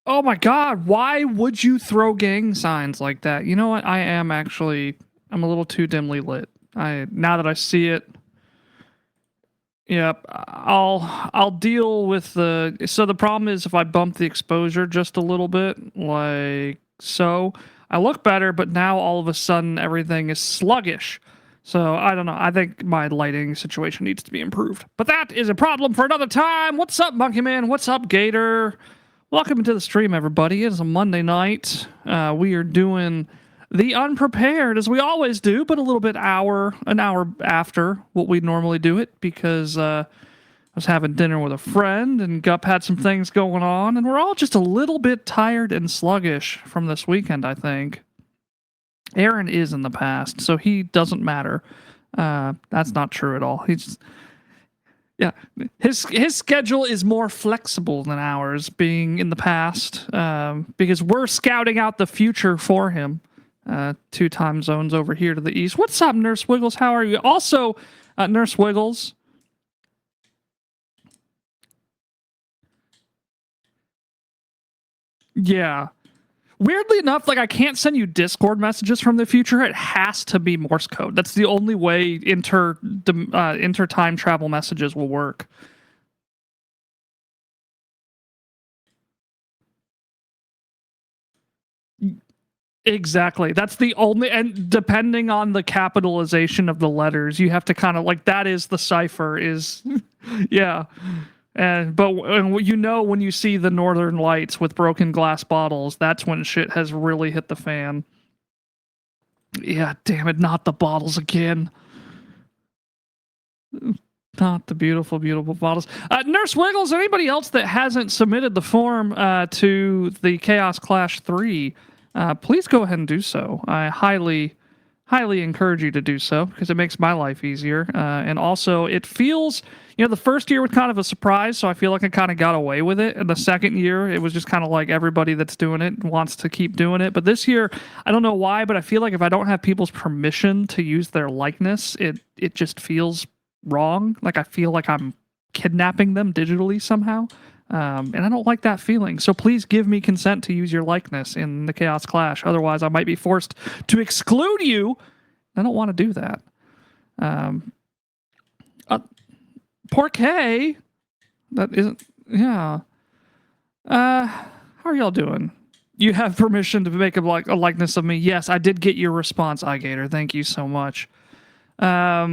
Oh my god, why would you throw gang signs like that? You know what? I'm a little too dimly lit. Now that I see it, yep, I'll deal with the problem is if I bump the exposure just a little bit, like so, I look better, but now all of a sudden everything is sluggish. So I don't know. I think my lighting situation needs to be improved. But that is a problem for another time. What's up, Monkey Man? What's up, Gator? Welcome to the stream, everybody. It is a Monday night. We are doing the unprepared as we always do, but a little bit an hour after what we normally do it because I was having dinner with a friend and Gup had some things going on, and we're all just a little bit tired and sluggish from this weekend, I think. Aaron is in the past, so he doesn't matter. That's not true at all. Yeah, his schedule is more flexible than ours, being in the past, because we're scouting out the future for him. 2 time zones over here to the east. What's up, Nurse Wiggles? How are you? Also, Nurse Wiggles. Yeah. Weirdly enough, like I can't send you Discord messages from the future. It has to be Morse code. That's the only way inter time travel messages will work. Exactly. That's the only, and depending on the capitalization of the letters, you have to kind of like that is the cipher. Is yeah. But you know when you see the northern lights with broken glass bottles, that's when shit has really hit the fan. Yeah, damn it, not the bottles again. Not the beautiful, beautiful bottles. Nurse Wiggles, anybody else that hasn't submitted the form to the Chaos Clash 3, please go ahead and do so. I highly encourage you to do so because it makes my life easier. And also, it feels, the first year was kind of a surprise, so I feel like I kind of got away with it. And the second year, it was just kind of like everybody that's doing it wants to keep doing it. But this year, I don't know why, but I feel like if I don't have people's permission to use their likeness, it just feels wrong. Like I feel like I'm kidnapping them digitally somehow. And I don't like that feeling. So please give me consent to use your likeness in the Chaos Clash. Otherwise, I might be forced to exclude you. I don't want to do that. P.A.R.E.P.A.R.E.D. That isn't... Yeah. How are y'all doing? You have permission to make a likeness of me. Yes, I did get your response, iGator. Thank you so much. Yeah,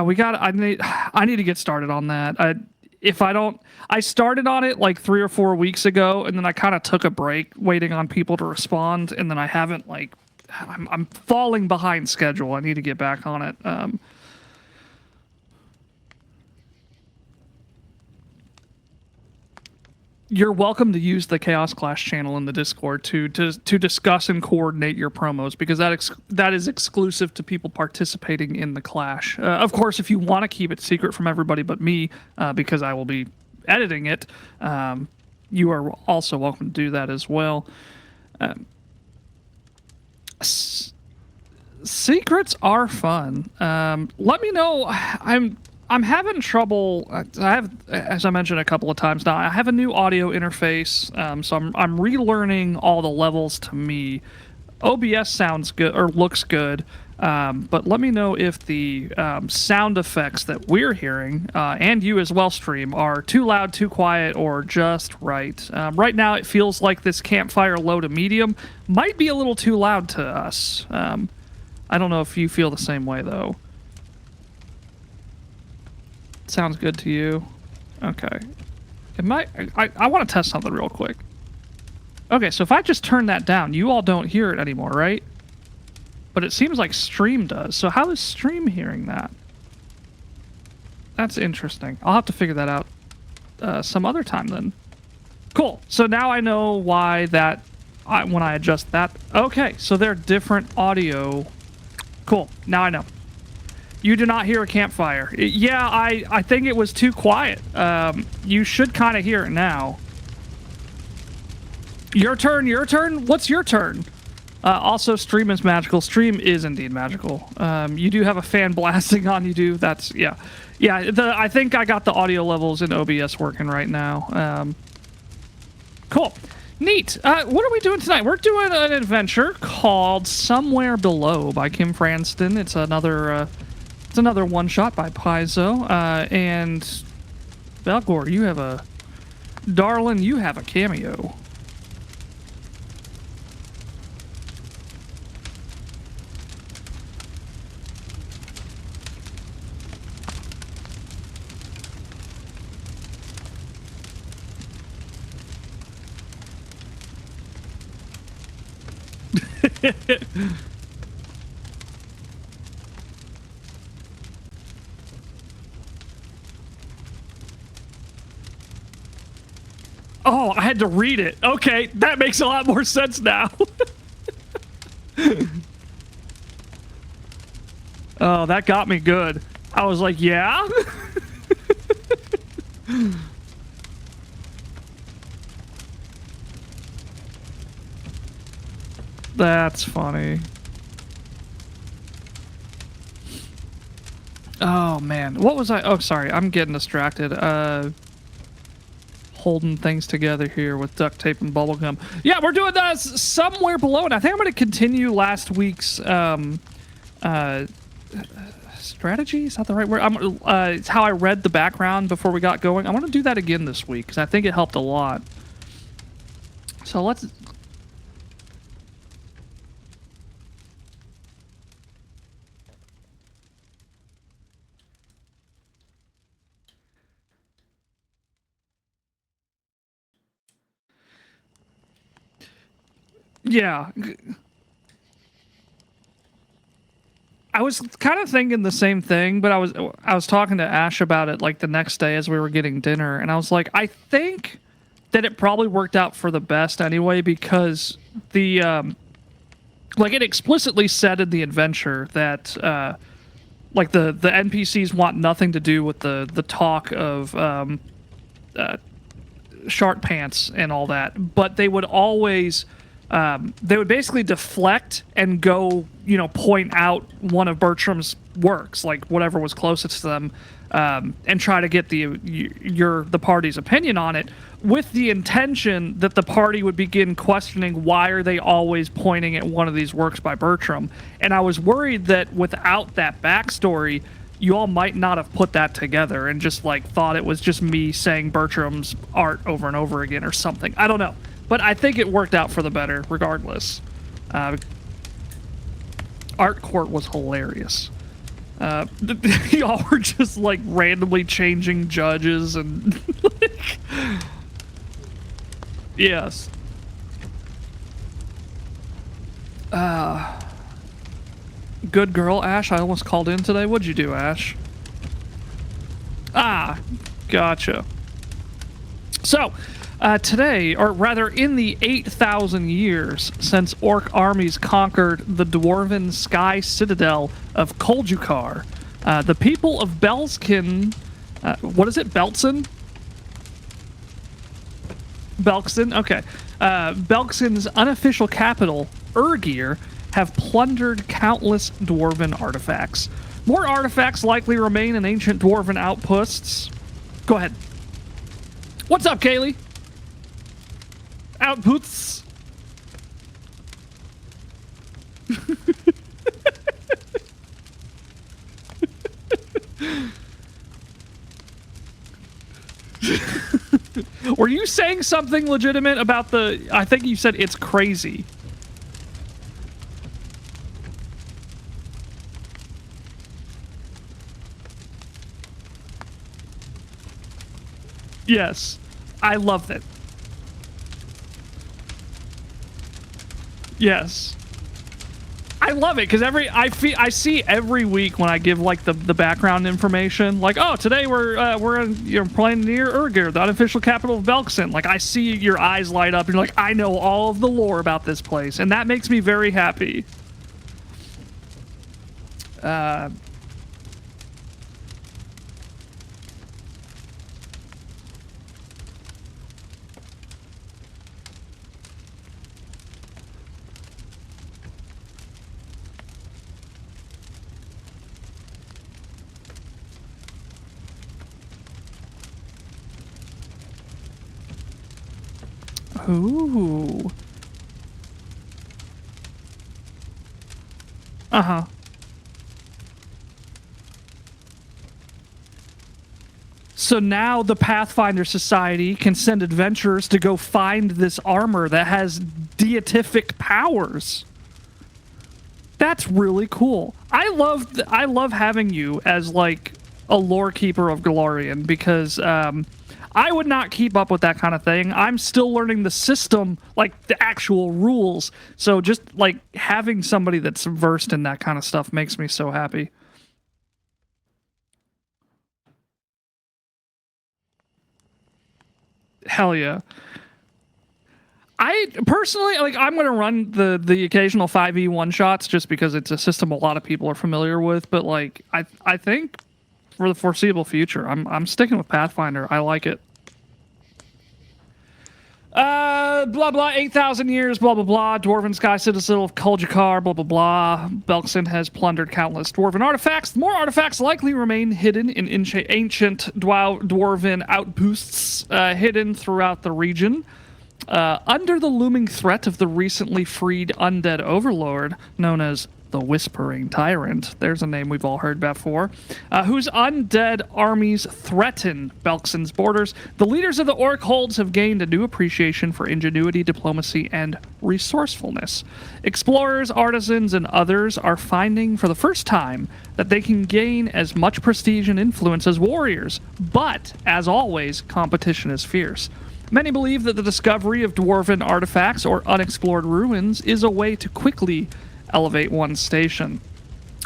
I need to get started on that. I started on it like 3 or 4 weeks ago, and then I kind of took a break waiting on people to respond, and then I haven't I'm falling behind schedule. I need to get back on it. You're welcome to use the Chaos Clash channel in the Discord to discuss and coordinate your promos because that is exclusive to people participating in the Clash. Of course, if you want to keep it secret from everybody but me, because I will be editing it, you are also welcome to do that as well. Secrets are fun. Let me know. I'm having trouble. I have, as I mentioned a couple of times now, I have a new audio interface, so I'm relearning all the levels to me. OBS sounds good or looks good, but let me know if the sound effects that we're hearing and you as well, stream, are too loud, too quiet, or just right. Right now, it feels like this campfire low to medium might be a little too loud to us. I don't know if you feel the same way though. Sounds good to you. Okay. I want to test something real quick. Okay, so if I just turn that down, you all don't hear it anymore, right? But it seems like stream does. So how is stream hearing that? That's interesting. I'll have to figure that out some other time then. Cool. So now I know why when I adjust that. Okay, so they're different audio. Cool. Now I know. You do not hear a campfire. Yeah, I think it was too quiet. You should kind of hear it now. Your turn, your turn? What's your turn? Also, stream is magical. Stream is indeed magical. You do have a fan blasting on. You do. That's yeah, yeah. I think I got the audio levels in OBS working right now. Cool, neat. What are we doing tonight? We're doing an adventure called Somewhere Below by Kim Franston. It's another one shot by Paizo. And Belgor, you have a darling. You have a cameo. Oh, I had to read it. Okay, that makes a lot more sense now. Oh, that got me good. I was like, yeah? That's funny. Oh, man. What was I? Oh, sorry. I'm getting distracted. Holding things together here with duct tape and bubble gum. Yeah, we're doing Somewhere Below, and I think I'm going to continue last week's strategy. Is that the right word? It's how I read the background before we got going. I want to do that again this week because I think it helped a lot. So let's. Yeah. I was kind of thinking the same thing, but I was talking to Ash about it like the next day as we were getting dinner, and I was like, I think that it probably worked out for the best anyway because the like it explicitly said in the adventure that like the NPCs want nothing to do with the talk of shark pants and all that, but they would always they would basically deflect and go, you know, point out one of Bertram's works, like whatever was closest to them, and try to get the party's opinion on it, with the intention that the party would begin questioning why are they always pointing at one of these works by Bertram. And I was worried that without that backstory, you all might not have put that together and just like thought it was just me saying Bertram's art over and over again or something. I don't know. But I think it worked out for the better, regardless. Art Court was hilarious. Y'all were just like randomly changing judges and like, yes. Good girl, Ash. I almost called in today. What'd you do, Ash? Ah, gotcha. So, today, or rather in the 8,000 years since orc armies conquered the dwarven sky citadel of Koljukar, the people of Belskin, what is it, Beltsin? Belkson, okay. Belkson's unofficial capital, Urgir, have plundered countless dwarven artifacts. More artifacts likely remain in ancient dwarven outposts. Go ahead. What's up, Kaylee? Outputs. Were you saying something legitimate about the... I think you said it's crazy. Yes. I love it. Yes. I love it because I see every week when I give like the background information, like, oh, today we're playing near Urgir, the unofficial capital of Belkson. Like, I see your eyes light up and you're like, I know all of the lore about this place, and that makes me very happy. Ooh. Uh-huh. So now the Pathfinder Society can send adventurers to go find this armor that has deific powers. That's really cool. I love having you as like a lore keeper of Galarian because I would not keep up with that kind of thing. I'm still learning the system, like the actual rules. So just like having somebody that's versed in that kind of stuff makes me so happy. Hell yeah. I personally like I'm going to run the occasional 5e one shots just because it's a system a lot of people are familiar with, but like I think for the foreseeable future, I'm sticking with Pathfinder. I like it. Blah blah, 8,000 years, blah blah blah. Dwarven sky citadel of Kuldjakar, blah blah blah. Belkson has plundered countless dwarven artifacts. More artifacts likely remain hidden in ancient dwarven outposts hidden throughout the region. Under the looming threat of the recently freed undead overlord, known as the Whispering Tyrant, there's a name we've all heard before, whose undead armies threaten Belkson's borders, the leaders of the Orc holds have gained a new appreciation for ingenuity, diplomacy, and resourcefulness. Explorers, artisans, and others are finding for the first time that they can gain as much prestige and influence as warriors, but, as always, competition is fierce. Many believe that the discovery of dwarven artifacts or unexplored ruins is a way to quickly elevate one's station.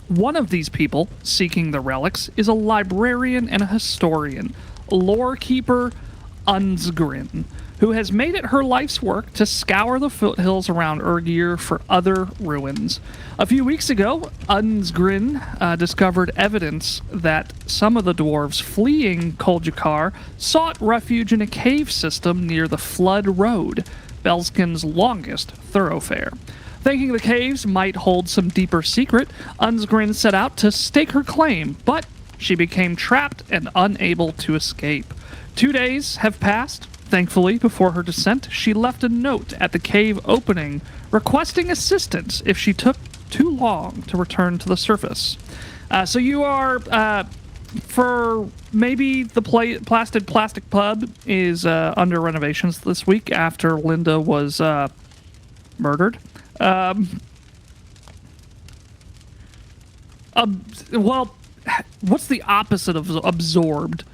One of these people seeking the relics is a librarian and a historian, lore keeper Unsgrin, who has made it her life's work to scour the foothills around Ergir for other ruins. A few weeks ago, Unsgrin discovered evidence that some of the dwarves fleeing Kuldjakar sought refuge in a cave system near the Flood Road, Belskin's longest thoroughfare. Thinking the caves might hold some deeper secret, Unsgrin set out to stake her claim, but she became trapped and unable to escape. 2 days have passed. Thankfully, before her descent, she left a note at the cave opening requesting assistance if she took too long to return to the surface. So you are, for maybe the Plastic Pub is under renovations this week after Linda was murdered. Well, what's the opposite of absorbed?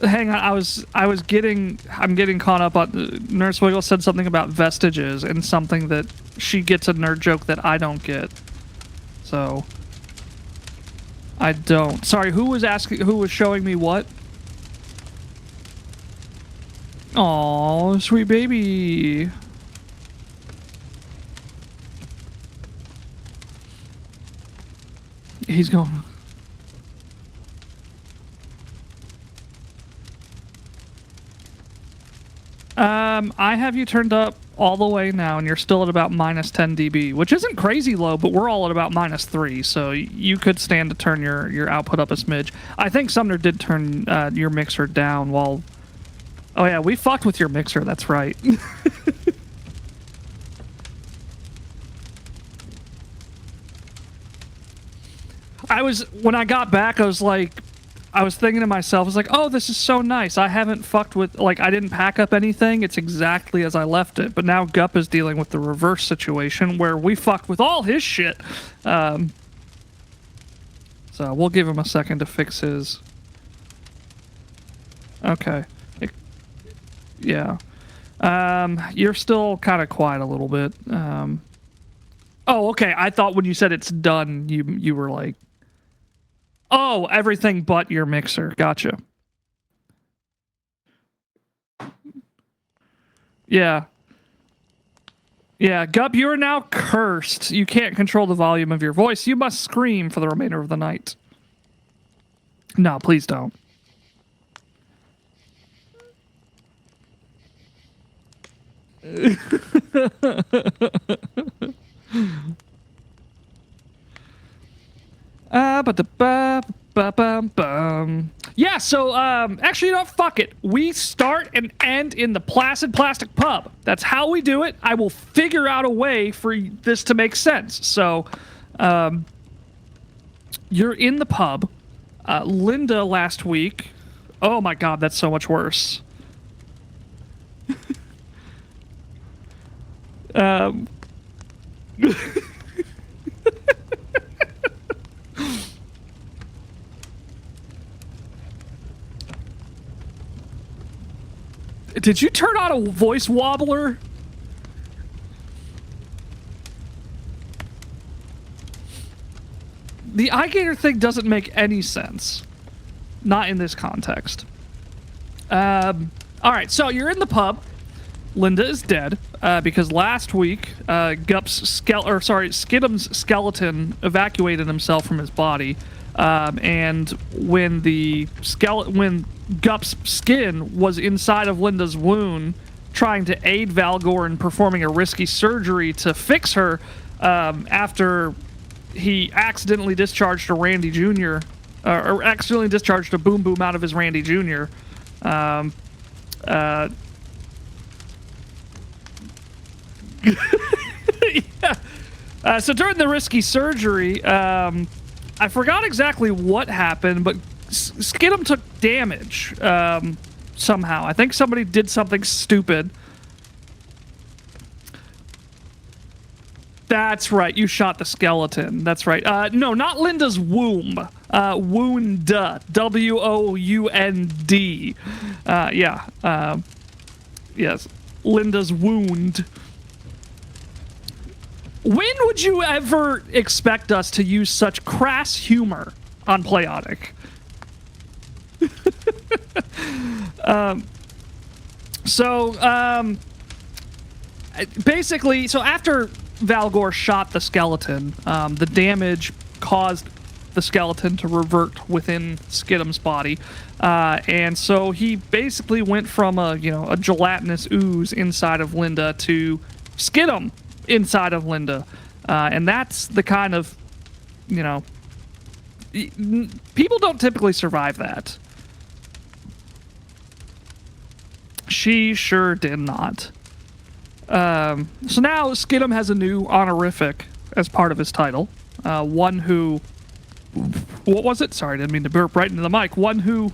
Hang on, I'm getting caught up on Nurse Wiggle said something about vestiges and something that she gets a nerd joke that I don't get. So I don't. Sorry, who was showing me what? Aw, sweet baby. He's going. I have you turned up all the way now, and you're still at about minus 10 dB, which isn't crazy low, but we're all at about minus 3, so you could stand to turn your output up a smidge. I think Sumner did turn your mixer down while... Oh yeah, we fucked with your mixer, that's right. When I got back, I was thinking to myself, I was like, oh, this is so nice. I haven't fucked with, like, I didn't pack up anything. It's exactly as I left it. But now Gup is dealing with the reverse situation where we fucked with all his shit. So we'll give him a second to fix his. Okay. Yeah. You're still kind of quiet a little bit. Oh, okay. I thought when you said it's done, you were like, oh, everything but your mixer. Gotcha. Yeah. Yeah, Gup, you are now cursed. You can't control the volume of your voice. You must scream for the remainder of the night. No, please don't. Yeah, so actually, you know what? Fuck it. We start and end in the Placid Plastic Pub. That's how we do it. I will figure out a way for this to make sense. So, you're in the pub. Linda last week. Oh my god, that's so much worse. Did you turn on a voice wobbler? The iGator thing doesn't make any sense. Not in this context. Alright, so you're in the pub. Linda is dead, because last week, Skidum's skeleton evacuated himself from his body, and when Gup's skin was inside of Linda's wound, trying to aid Valgor in performing a risky surgery to fix her, after he accidentally discharged a Randy Jr., or accidentally discharged a Boom Boom out of his Randy Jr., yeah. So during the risky surgery, I forgot exactly what happened, but Skidum took damage somehow. I think somebody did something stupid. That's right. You shot the skeleton. That's right. No, not Linda's womb. Wound. W-O-U-N-D. Yeah. Yes. Linda's wound. When would you ever expect us to use such crass humor on Playotic? Basically, so after Valgor shot the skeleton, the damage caused the skeleton to revert within Skidum's body, and so he basically went from a gelatinous ooze inside of Linda to Skidum inside of Linda, and that's the kind of, people don't typically survive that. She sure did not. So now Skidum has a new honorific as part of his title. One who... What was it? Sorry, I didn't mean to burp right into the mic. One who...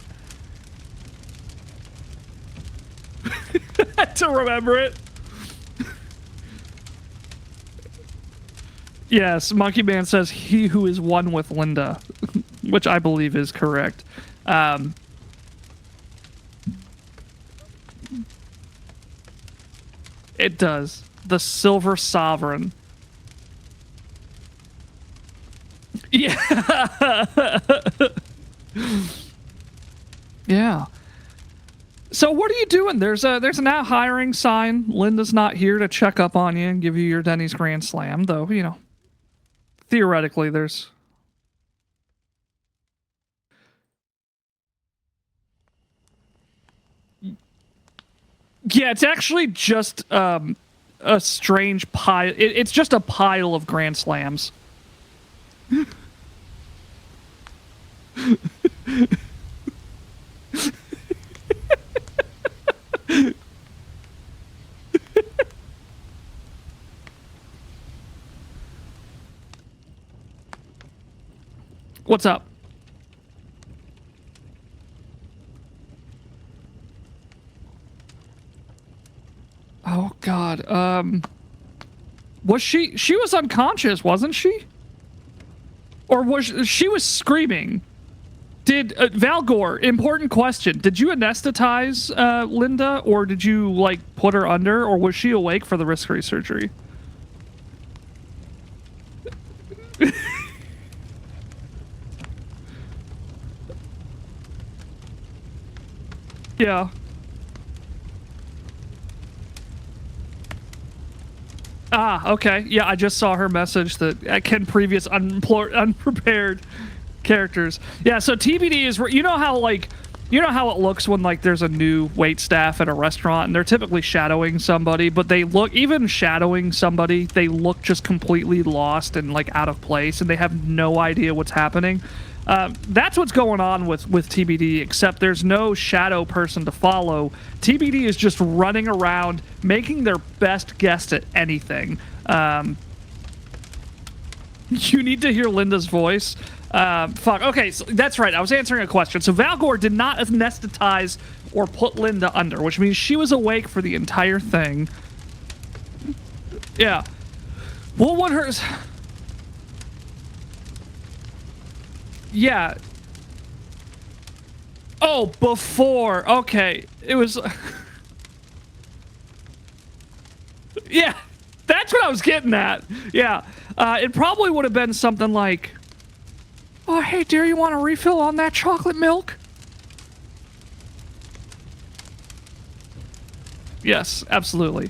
had to remember it. Yes, Monkey Man says he who is one with Linda, which I believe is correct. It does. The Silver Sovereign. Yeah. Yeah. So what are you doing? There's a now hiring sign. Linda's not here to check up on you and give you your Denny's Grand Slam, though, theoretically there's... Yeah, it's actually just a strange pile. It's just a pile of Grand Slams. What's up? Oh god. Was she was unconscious, wasn't she? Or was she was screaming? Did Valgor, important question, did you anesthetize Linda, or did you put her under, or was she awake for the risky surgery? Yeah. Ah, okay. Yeah, I just saw her message that Ken previous unprepared characters. Yeah, so TBD is, you know how You know how it looks when like there's a new wait staff at a restaurant and they're typically shadowing somebody, but they look, even shadowing somebody, they look just completely lost and like out of place and they have no idea what's happening. That's what's going on with TBD, except there's no shadow person to follow. TBD is just running around making their best guess at anything. You need to hear Linda's voice. Fuck. Okay, so that's right. I was answering a question. So Valgor did not anesthetize or put Linda under, which means she was awake for the entire thing. Yeah. Well, what hers? Yeah. Oh, before. Okay. It was... Yeah. That's what I was getting at. Yeah. It probably would have been something like... Oh, hey, dear, you want a refill on that chocolate milk? Yes, absolutely.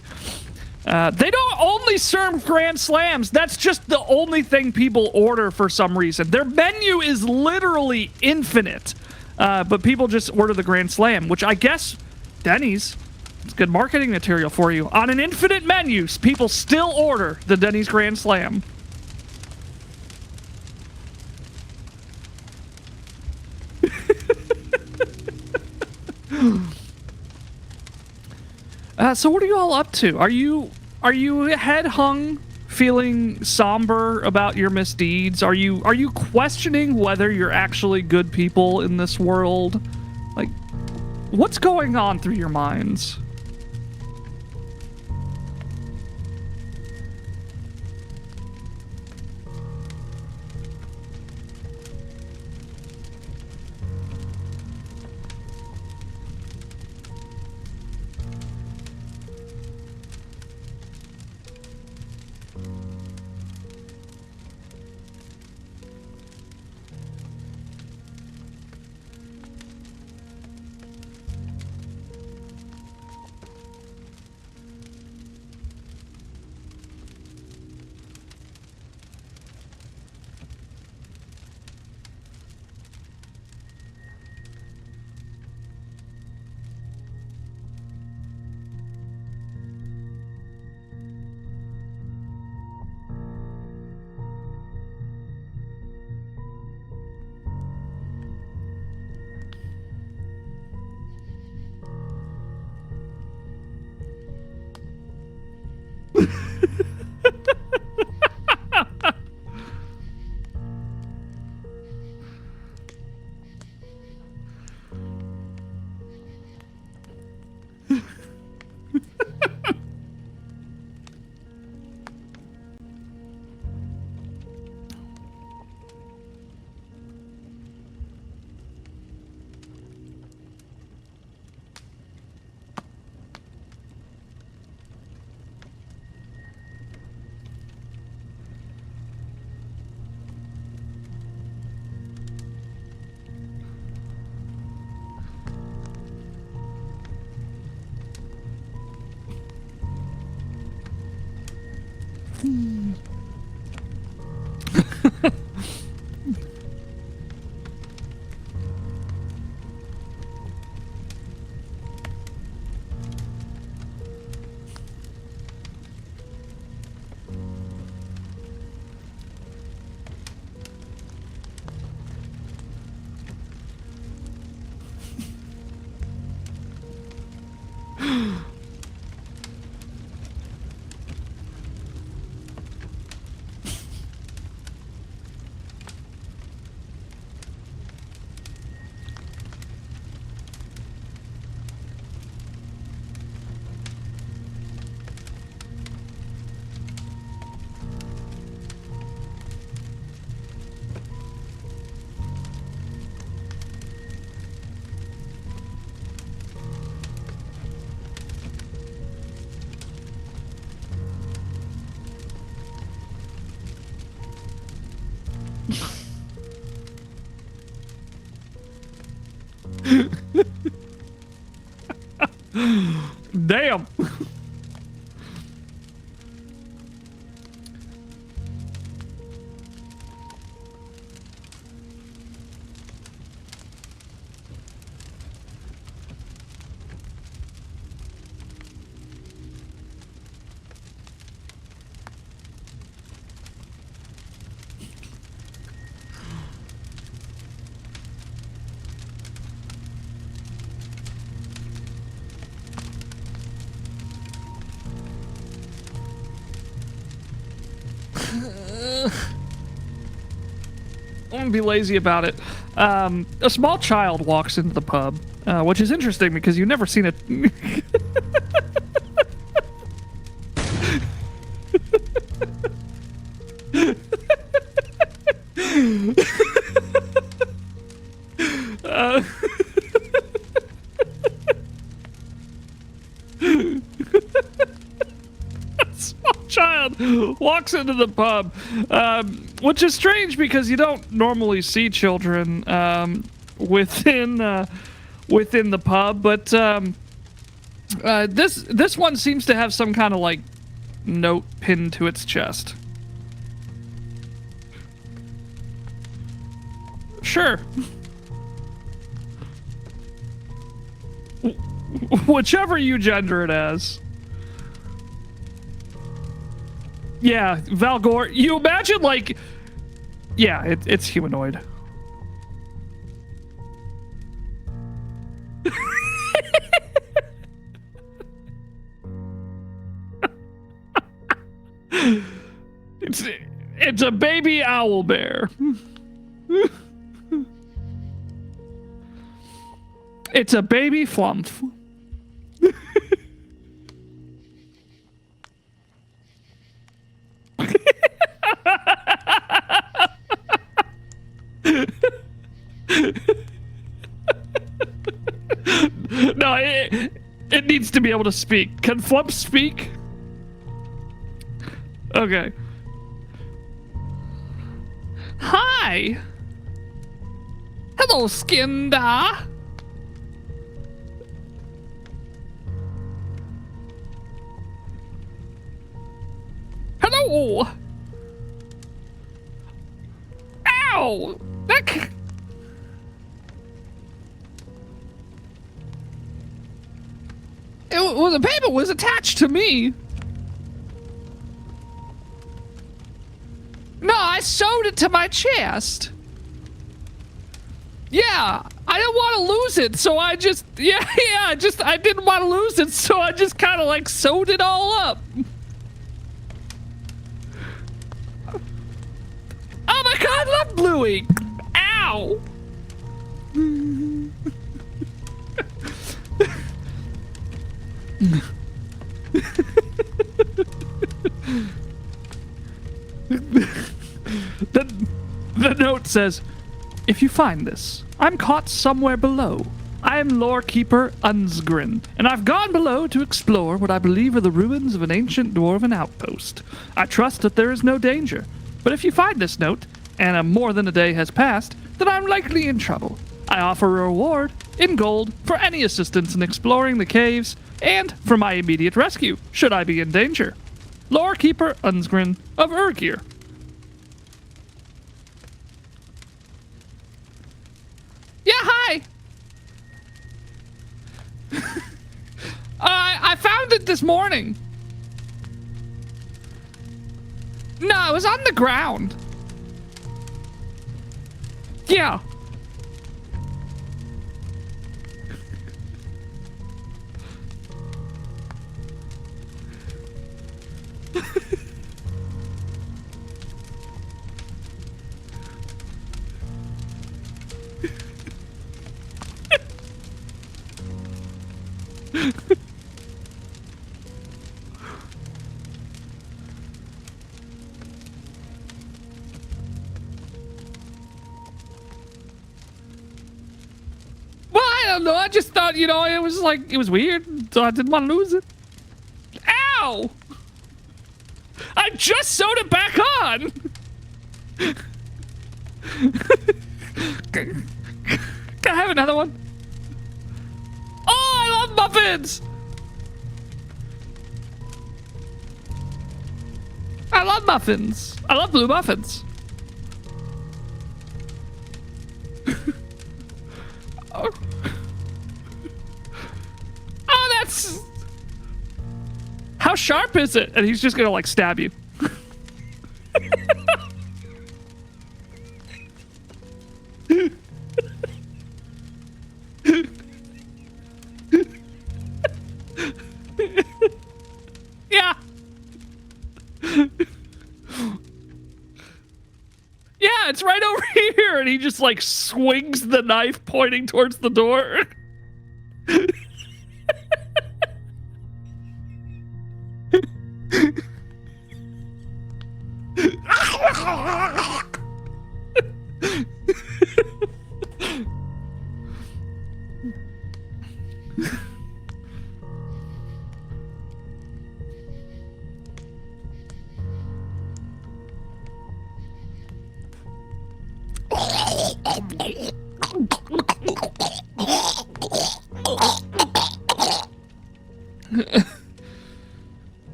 They don't only serve Grand Slams. That's just the only thing people order for some reason. Their menu is literally infinite. But people just order the Grand Slam, which I guess Denny's, it's good marketing material for you. On an infinite menu, people still order the Denny's Grand Slam. So what are you all up to? Are you head hung, feeling somber about your misdeeds? Are you questioning whether you're actually good people in this world? Like, what's going on through your minds? Damn. I'm gonna be lazy about it. A small child walks into the pub, which is interesting because you've never seen it. Small child walks into the pub, which is strange because you don't normally see children within the pub, but this one seems to have some kind of like note pinned to its chest. Sure. Whichever you gender it as. Yeah, Valgor. You imagine, like... Yeah, it's humanoid. It's a baby owl bear. It's a baby flump. No, it needs to be able to speak. Can Flump speak? Okay. Hi. Hello, Skinda. Hello. Ow. The paper was attached to me. No, I sewed it to my chest. Yeah, I didn't want to lose it, so I just, I didn't want to lose it, so I just kind of like sewed it all up. Oh my god, I love Bluey. Ow. The note says, if you find this, I'm caught somewhere below. I am lore keeper Unsgrin, and I've gone below to explore what I believe are the ruins of an ancient dwarven outpost. I trust that there is no danger, but if you find this note, and more than a day has passed, then I'm likely in trouble. I offer a reward in gold for any assistance in exploring the caves, and for my immediate rescue, should I be in danger. Lore keeper Unsgrin of Urgir. Yeah, hi. I found it this morning. No, it was on the ground. Yeah. Well, I don't know. I just thought, you know, it was weird, so I didn't want to lose it. Ow! I just sewed it back on! Can I have another one? Oh, I love muffins! I love muffins. I love blue muffins. Oh, that's... How sharp is it? And he's just gonna, like, stab you. Yeah. and he just like swings the knife pointing towards the door.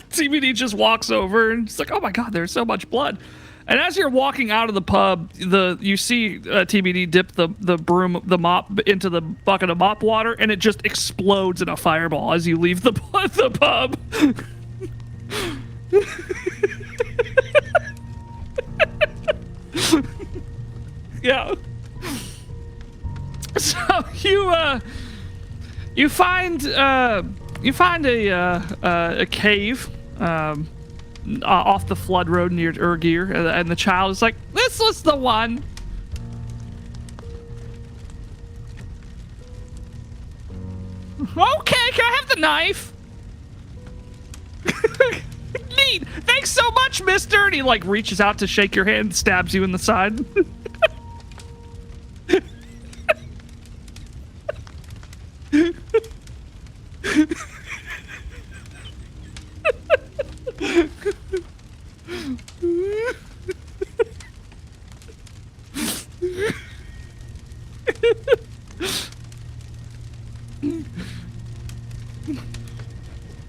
TBD just walks over and it's like, oh my god, there's so much blood. And as you're walking out of the pub, you see TBD dip the mop into the bucket of mop water, and it just explodes in a fireball as you leave the pub. Yeah. So you find a cave off the flood road near Urgir, and the child is like, "This was the one." Okay, can I have the knife? Neat. Thanks so much, mister. And he like reaches out to shake your hand, stabs you in the side.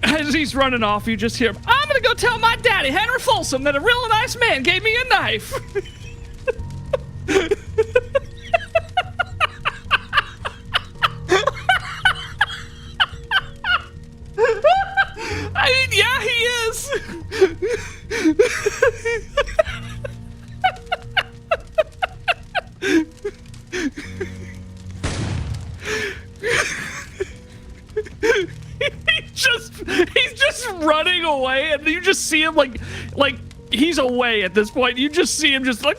As he's running off, you just hear, "I'm gonna go tell my daddy, Henry Folsom, that a real nice man gave me a knife." I mean, yeah, he is. He's just running away, and you just see him like he's away at this point. You just see him just like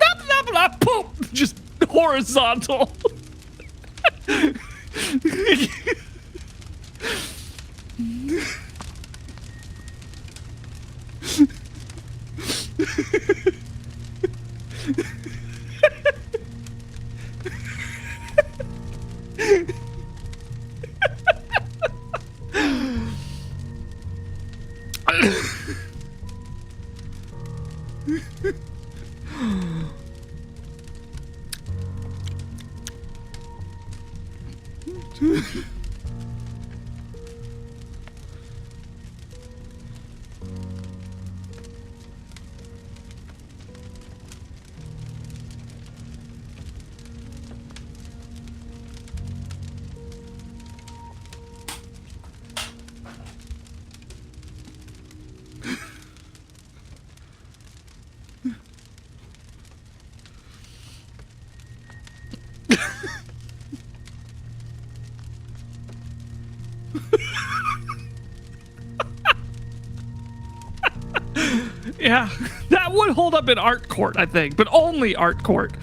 poop, just horizontal. Yeah, that would hold up in art court, I think, but only art court.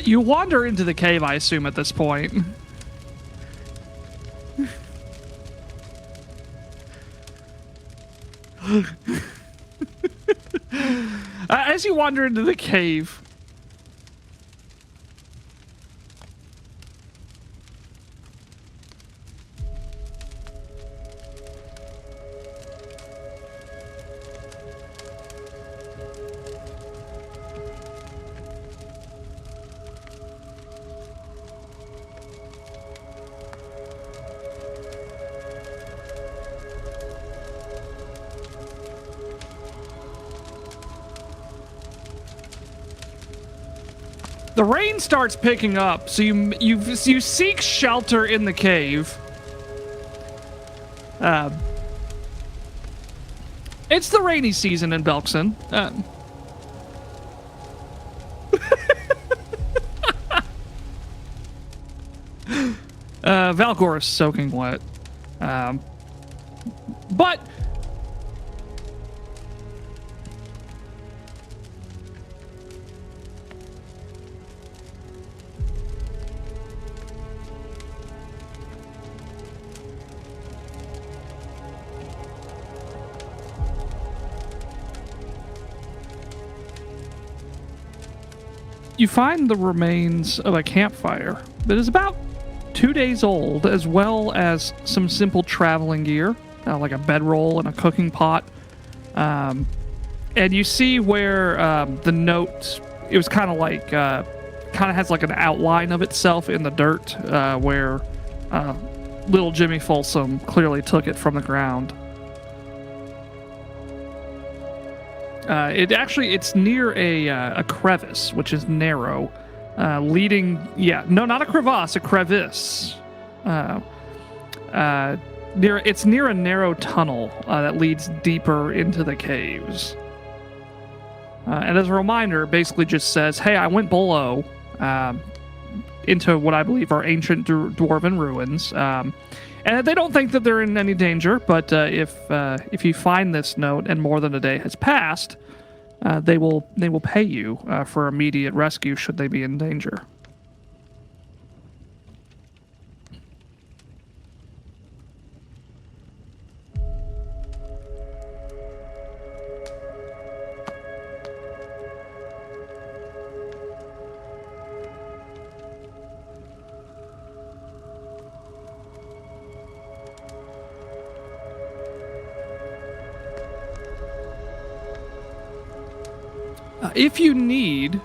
You wander into the cave, I assume, at this point. As you wander into the cave, the rain starts picking up, so you seek shelter in the cave. It's the rainy season in Belkson. Valgor is soaking wet. But you find the remains of a campfire that is about 2 days old, as well as some simple traveling gear, like a bedroll and a cooking pot. And you see where the note, it was kind of like, kind of has like an outline of itself in the dirt, where little Jimmy Folsom clearly took it from the ground. It's near a crevice, which is narrow, leading, no, not a crevasse, a crevice. It's near a narrow tunnel that leads deeper into the caves. And as a reminder, it basically just says, hey, I went below into what I believe are ancient dwarven ruins. And they don't think that they're in any danger, but if you find this note and more than a day has passed, they will pay you for immediate rescue should they be in danger. If you need,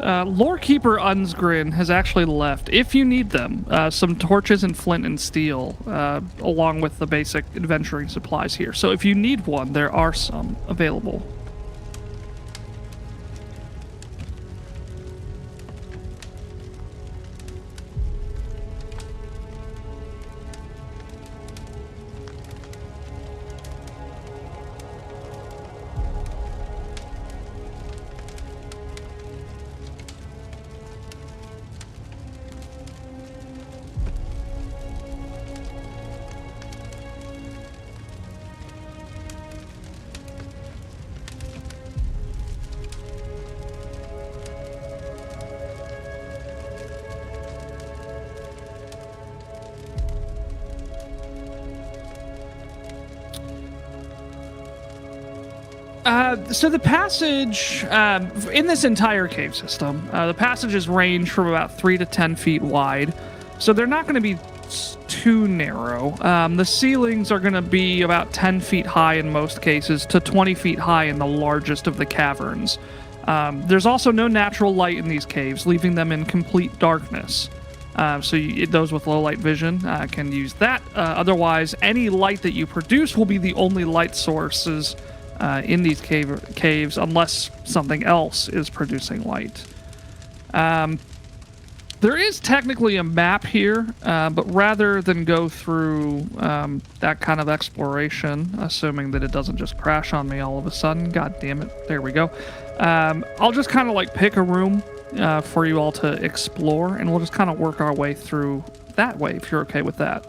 Lorekeeper Unsgrin has actually left. If you need them, some torches and flint and steel, along with the basic adventuring supplies here. So if you need one, there are some available. So the passage, in this entire cave system, the passages range from about 3 to 10 feet wide, so they're not going to be too narrow. The ceilings are going to be about 10 feet high in most cases to 20 feet high in the largest of the caverns. There's also no natural light in these caves, leaving them in complete darkness. So those with low light vision can use that. Otherwise, any light that you produce will be the only light sources in these caves, unless something else is producing light. There is technically a map here, but rather than go through that kind of exploration, assuming that it doesn't just crash on me all of a sudden, god damn it, there we go. I'll just kind of like pick a room for you all to explore, and we'll just kind of work our way through that way if you're okay with that.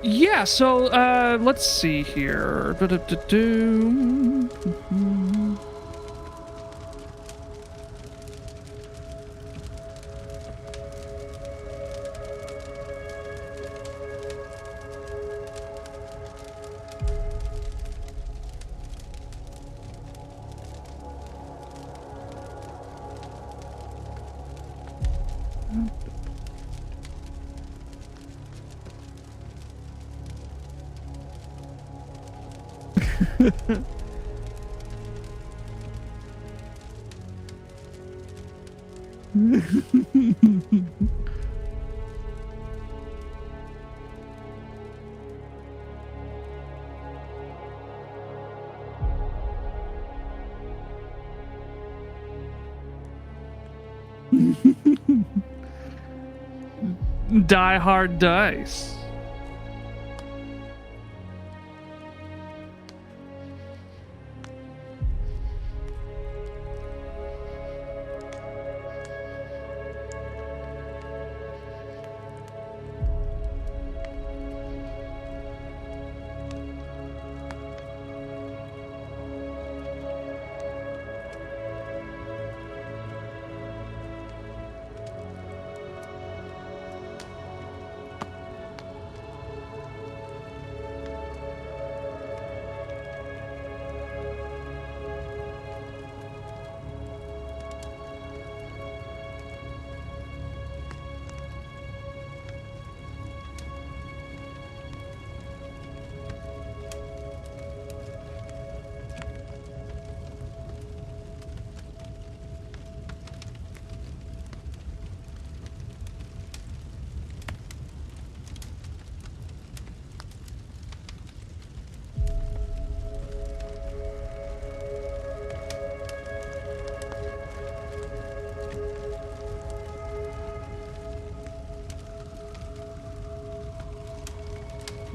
Yeah, so let's see here. Die Hard Dice.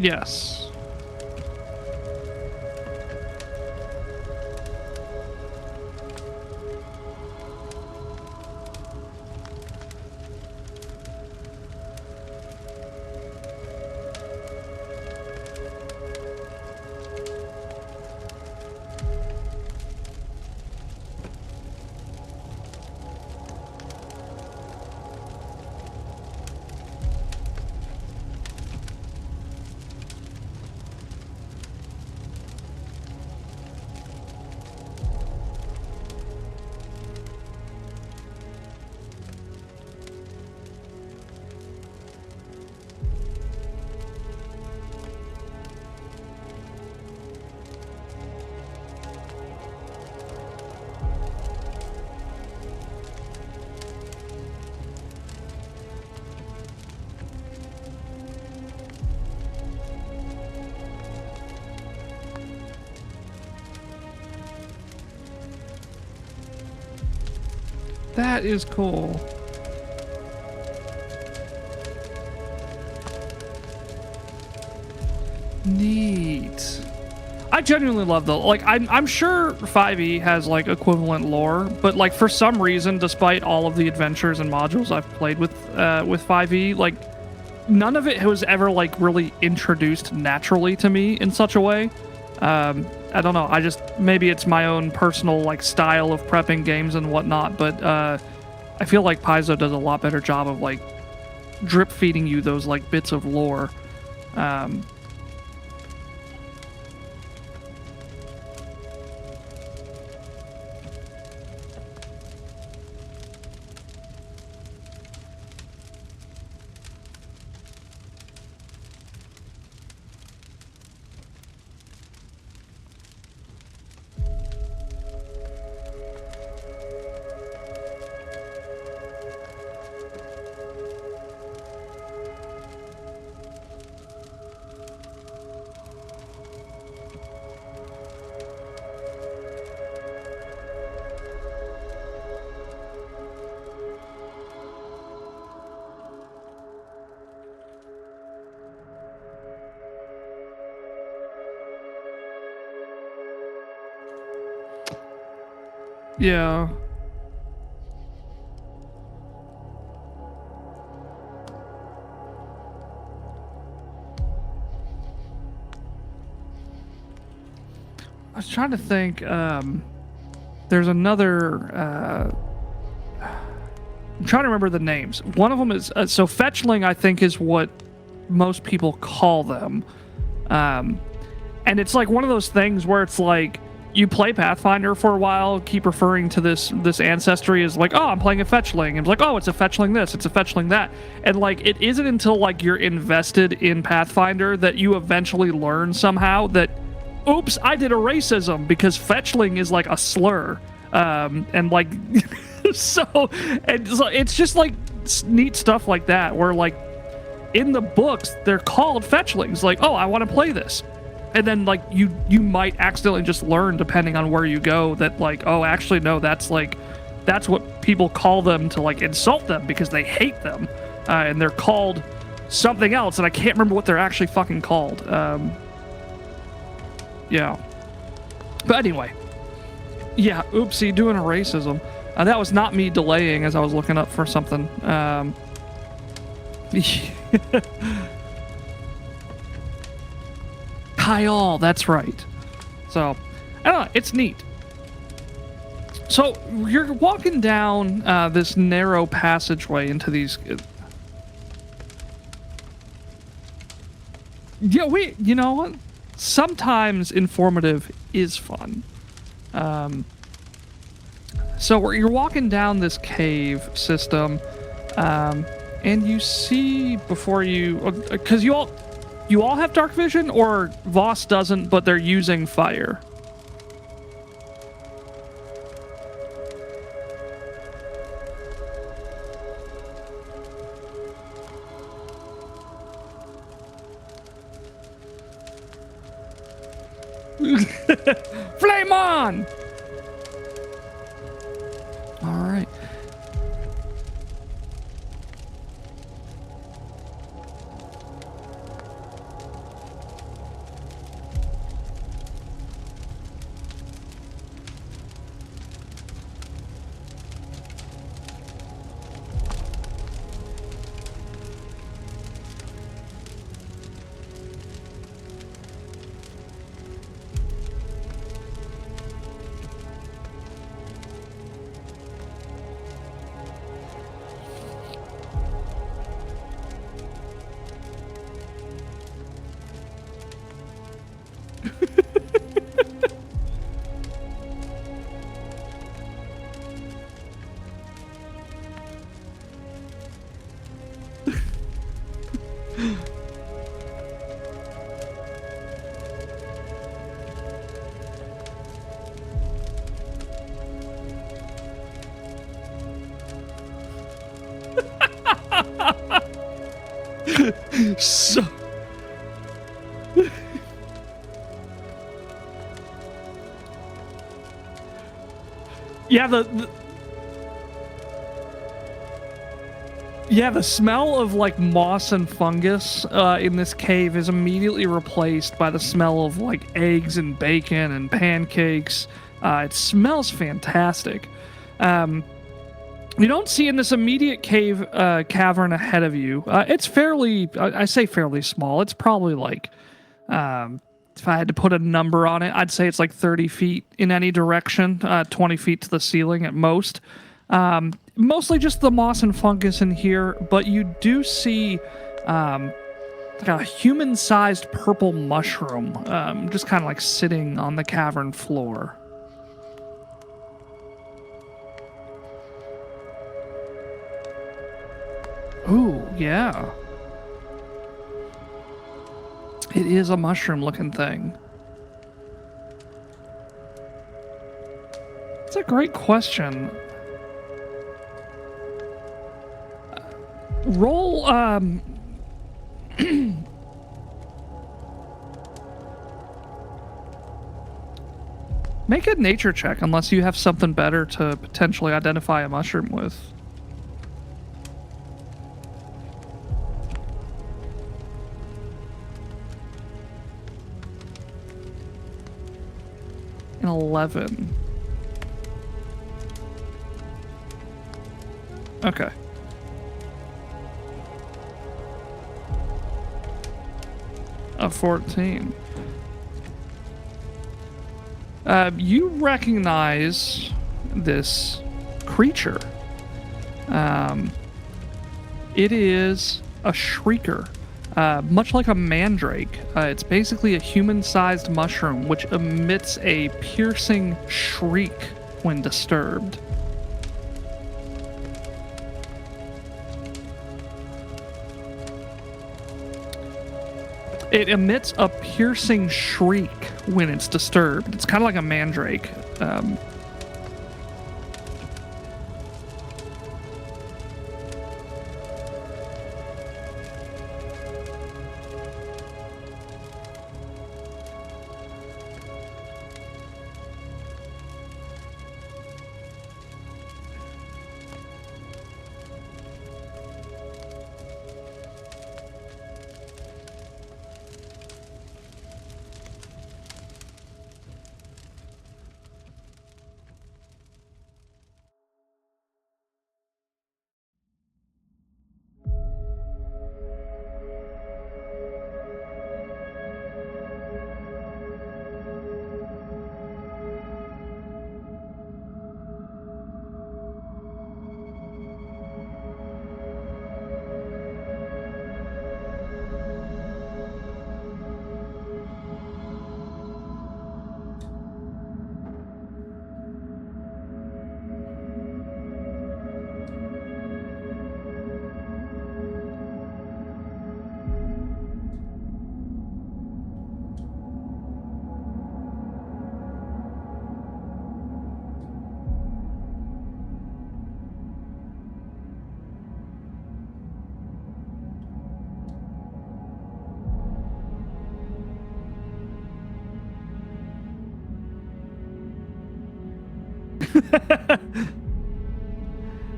Yes. That is cool. Neat. I genuinely love the like. I'm sure 5e has like equivalent lore, but like for some reason, despite all of the adventures and modules I've played with 5e, like none of it was ever like really introduced naturally to me in such a way. I don't know. I just maybe it's my own personal like style of prepping games and whatnot, but I feel like Paizo does a lot better job of like drip feeding you those like bits of lore. Yeah. I was trying to think. There's another. I'm trying to remember the names. One of them is so fetchling. I think is what most people call them, and it's like one of those things where it's like you play Pathfinder for a while, keep referring to this ancestry as like, oh, I'm playing a fetchling, and it's like, oh, it's a fetchling this, it's a fetchling that, and like it isn't until like you're invested in Pathfinder that you eventually learn somehow that, oops, I did a racism because fetchling is like a slur, and like. So it's just like neat stuff like that where like in the books they're called fetchlings, like, oh, I want to play this, and then like you might accidentally just learn depending on where you go that like, oh, actually no, that's what people call them to like insult them because they hate them, and they're called something else and I can't remember what they're actually fucking called. Yeah, but anyway, yeah, oopsie, doing a racism. That was not me delaying as I was looking up for something. Kyle, that's right. So, I don't know, it's neat. So, you're walking down this narrow passageway into these... Yeah, you know what? Sometimes informative is fun. So you're walking down this cave system, and you see before you, because you all have dark vision, or Voss doesn't, but they're using fire. Flame on! All right. So yeah, the smell of like moss and fungus in this cave is immediately replaced by the smell of like eggs and bacon and pancakes. It smells fantastic. You don't see in this immediate cavern ahead of you. It's fairly, I say fairly small. It's probably like, if I had to put a number on it, I'd say it's like 30 feet in any direction, 20 feet to the ceiling at most. Mostly just the moss and fungus in here, but you do see like a human-sized purple mushroom just kind of like sitting on the cavern floor. Ooh, yeah. It is a mushroom-looking thing. It's a great question. Roll, make a nature check unless you have something better to potentially identify a mushroom with. An 11. Okay. A 14. You recognize this creature. It is a shrieker, much like a mandrake. It's basically a human-sized mushroom which emits a piercing shriek when disturbed. It emits a piercing shriek when it's disturbed. It's kind of like a mandrake.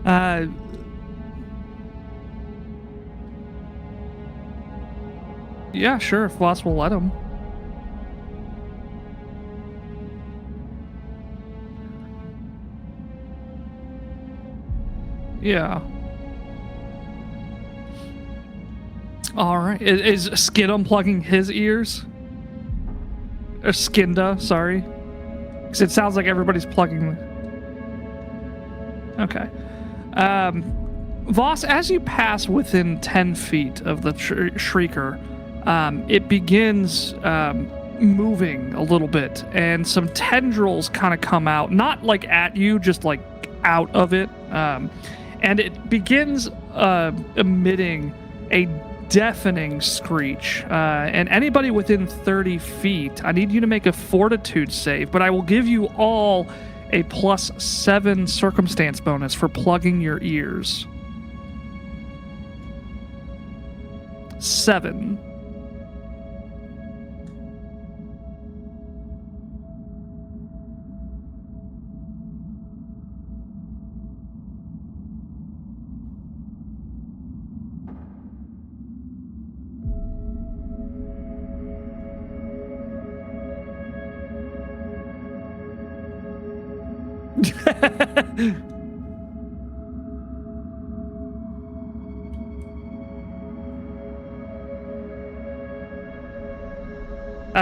uh, yeah, sure, if Voss will let him. Yeah. All right. Is Skid unplugging his ears? Or Skinda, sorry. Because it sounds like everybody's plugging. Okay. Voss, as you pass within 10 feet of the shrieker, it begins moving a little bit, and some tendrils kind of come out, not like at you, just like out of it. And it begins emitting a deafening screech. And anybody within 30 feet, I need you to make a fortitude save, but I will give you all a +7 circumstance bonus for plugging your ears. 7.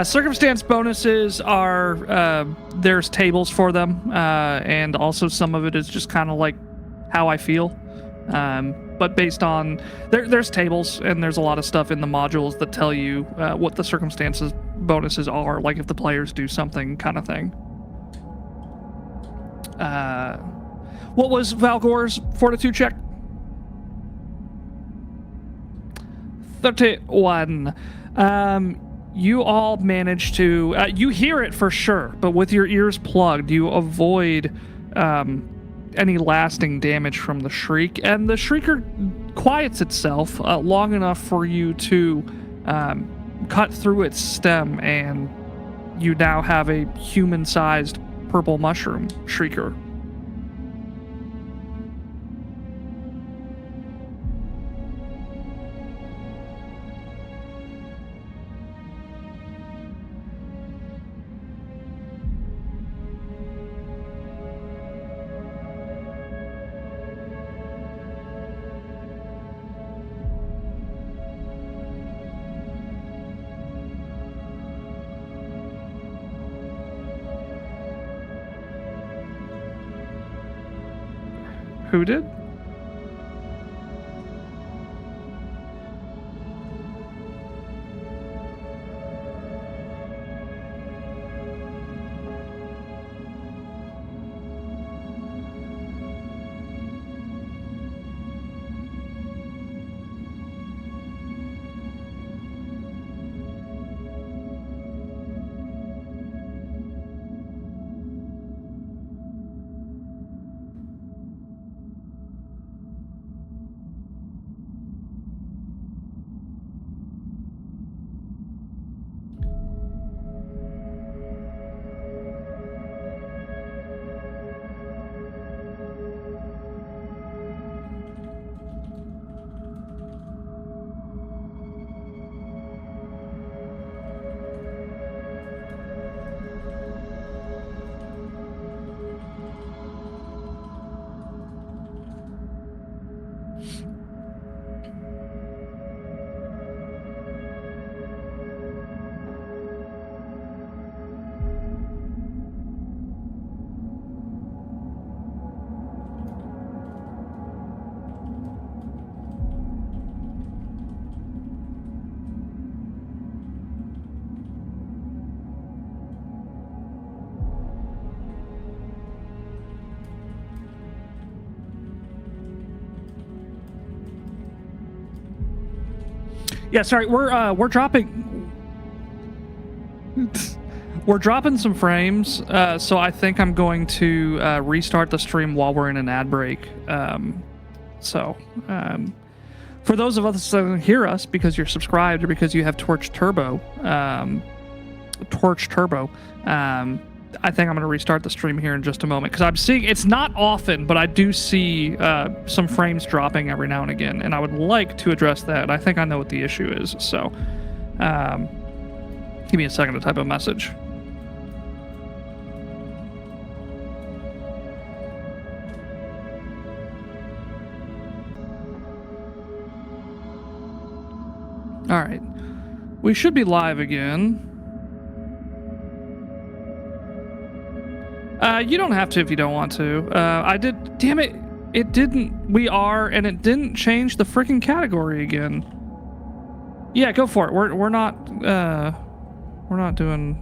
Circumstance bonuses are there's tables for them, and also some of it is just kind of like how I feel. But based on there's tables, and there's a lot of stuff in the modules that tell you what the circumstances bonuses are, like if the players do something, kind of thing. What was Valgor's fortitude check? 31. You all manage to you hear it for sure, but with your ears plugged, you avoid any lasting damage from the shriek, and the shrieker quiets itself long enough for you to cut through its stem, and you now have a human-sized purple mushroom shrieker. Who did? Yeah, sorry, we're dropping we're dropping some frames, so I think I'm going to restart the stream while we're in an ad break. For those of us that don't hear us because you're subscribed or because you have Torch Turbo, I think I'm going to restart the stream here in just a moment because I'm seeing it's not often, but I do see some frames dropping every now and again, and I would like to address that. I think I know what the issue is, so give me a second to type a message. All right, we should be live again. You don't have to if you don't want to. I did. Damn it! It didn't. We are, and it didn't change the freaking category again. Yeah, go for it. We're not doing.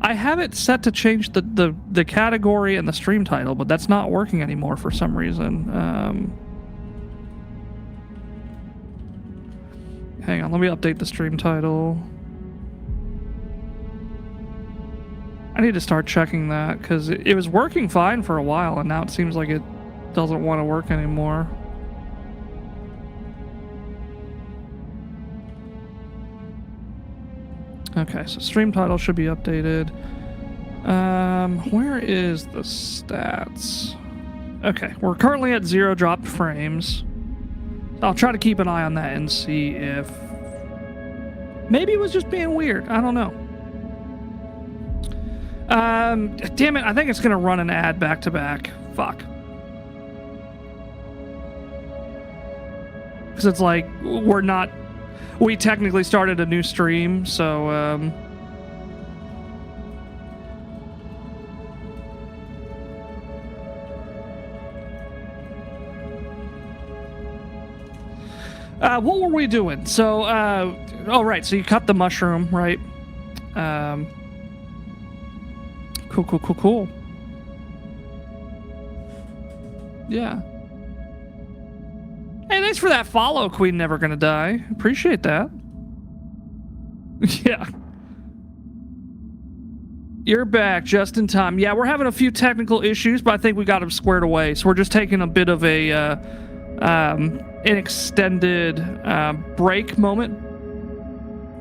I have it set to change the category and the stream title, but that's not working anymore for some reason. Hang on, let me update the stream title. I need to start checking that because it was working fine for a while and now it seems like it doesn't want to work anymore. Okay, so stream title should be updated. Where is the stats? Okay, we're currently at 0 dropped frames. I'll try to keep an eye on that and see if maybe it was just being weird. I don't know. Damn it, I think it's gonna run an ad back to back. Fuck. Because it's like, we technically started a new stream, so, what were we doing? So, oh, right, so you cut the mushroom, right? Cool. Yeah. Hey, thanks for that follow, Queen Never Gonna Die. Appreciate that. Yeah. You're back just in time. Yeah, we're having a few technical issues, but I think we got them squared away. So we're just taking a bit of an extended break moment.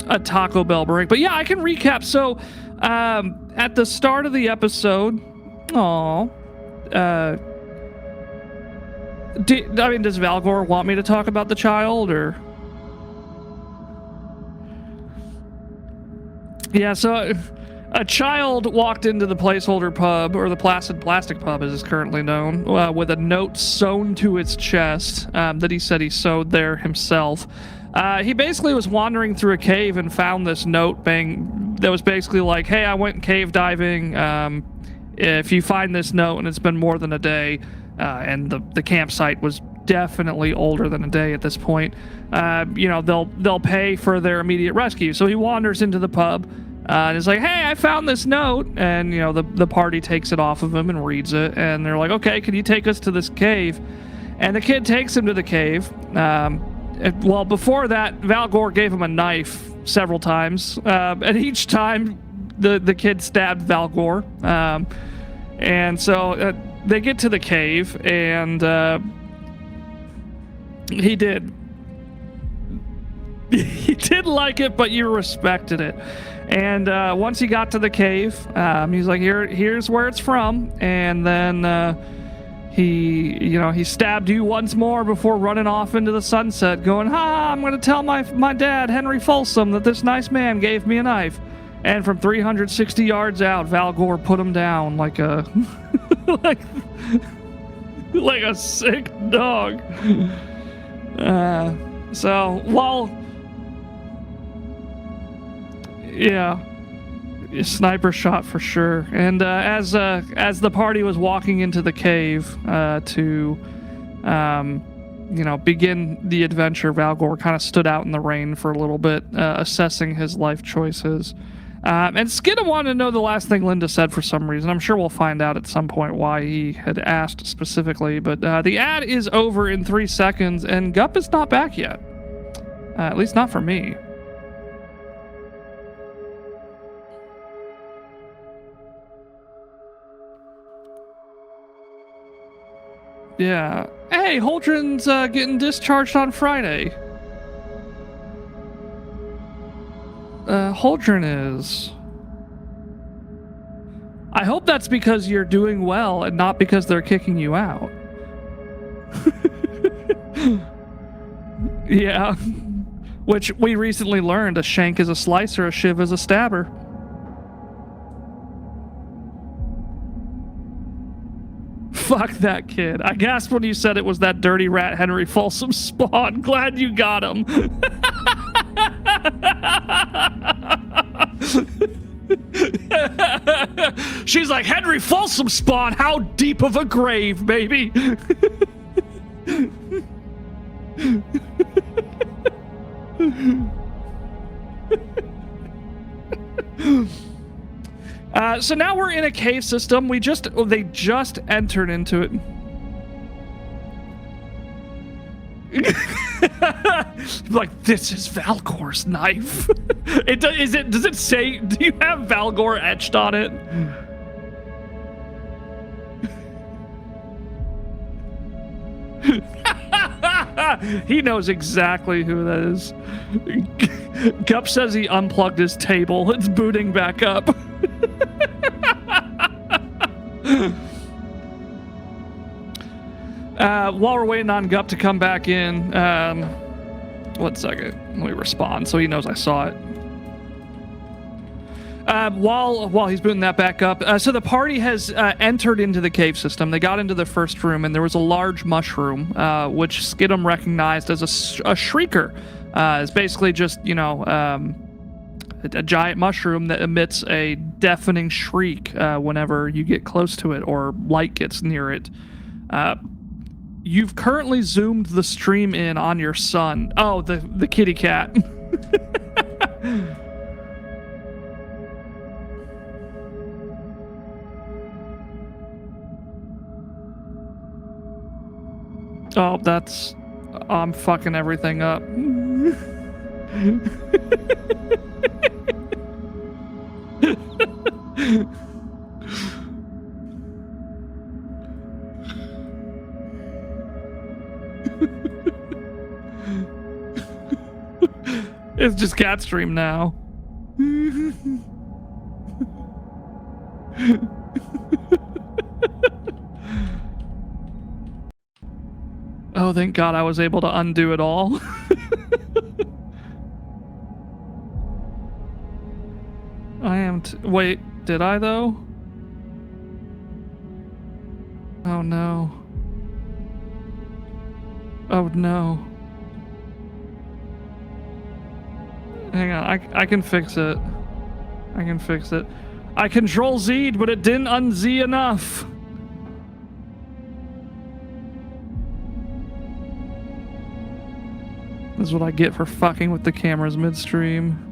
A Taco Bell break. But yeah, I can recap. So, at the start of the episode, does Valgor want me to talk about the child, or? Yeah, so a child walked into the placeholder pub, or the Placid Plastic Pub as it's currently known, with a note sewn to its chest that he said he sewed there himself. He basically was wandering through a cave and found this note that was basically like, hey, I went cave diving. if you find this note and it's been more than a day, and the campsite was definitely older than a day at this point, they'll pay for their immediate rescue. So he wanders into the pub, and is like, hey, I found this note. And, the party takes it off of him and reads it. And they're like, okay, can you take us to this cave? And the kid takes him to the cave. Well, before that, Valgor gave him a knife several times. And each time, the kid stabbed Valgor. And so they get to the cave, and he did like it, but you respected it. And once he got to the cave, he's like, here's where it's from. And then he stabbed you once more before running off into the sunset, going, I'm going to tell my dad, Henry Folsom, that this nice man gave me a knife. And from 360 yards out, Valgor put him down like a like a sick dog. So while sniper shot for sure. And as the party was walking into the cave to begin the adventure, Valgor kind of stood out in the rain for a little bit, assessing his life choices. And Skidda wanted to know the last thing Linda said for some reason. I'm sure we'll find out at some point why he had asked specifically. But the ad is over in 3 seconds, and Gup is not back yet. At least not for me. Yeah. Hey, Holdren's getting discharged on Friday. Holdren is. I hope that's because you're doing well and not because they're kicking you out. Yeah. Which we recently learned, a shank is a slicer, a shiv is a stabber. Fuck that kid. I gasped when you said it was that dirty rat Henry Folsom spawn. Glad you got him. She's like, Henry Folsom spawn, how deep of a grave, baby? So now we're in a cave system. They just entered into it. Like, this is Valgor's knife. Does it say, do you have Valgor etched on it? He knows exactly who that is. Gup says he unplugged his table. It's booting back up. While we're waiting on Gup to come back in, 1 second. Let me respond so he knows I saw it. While he's booting that back up, so the party has entered into the cave system. They got into the first room, and there was a large mushroom, which Skidum recognized as a shrieker. It's basically just, a giant mushroom that emits a deafening shriek whenever you get close to it or light gets near it. You've currently zoomed the stream in on your son. Oh, the kitty cat. Oh, I'm fucking everything up. It's just cat stream now. Oh, thank God I was able to undo it all. Wait, did I though? Oh no. Oh no. Hang on, I can fix it. I can fix it. I control Z'd, but it didn't un-Z enough. This is what I get for fucking with the cameras midstream.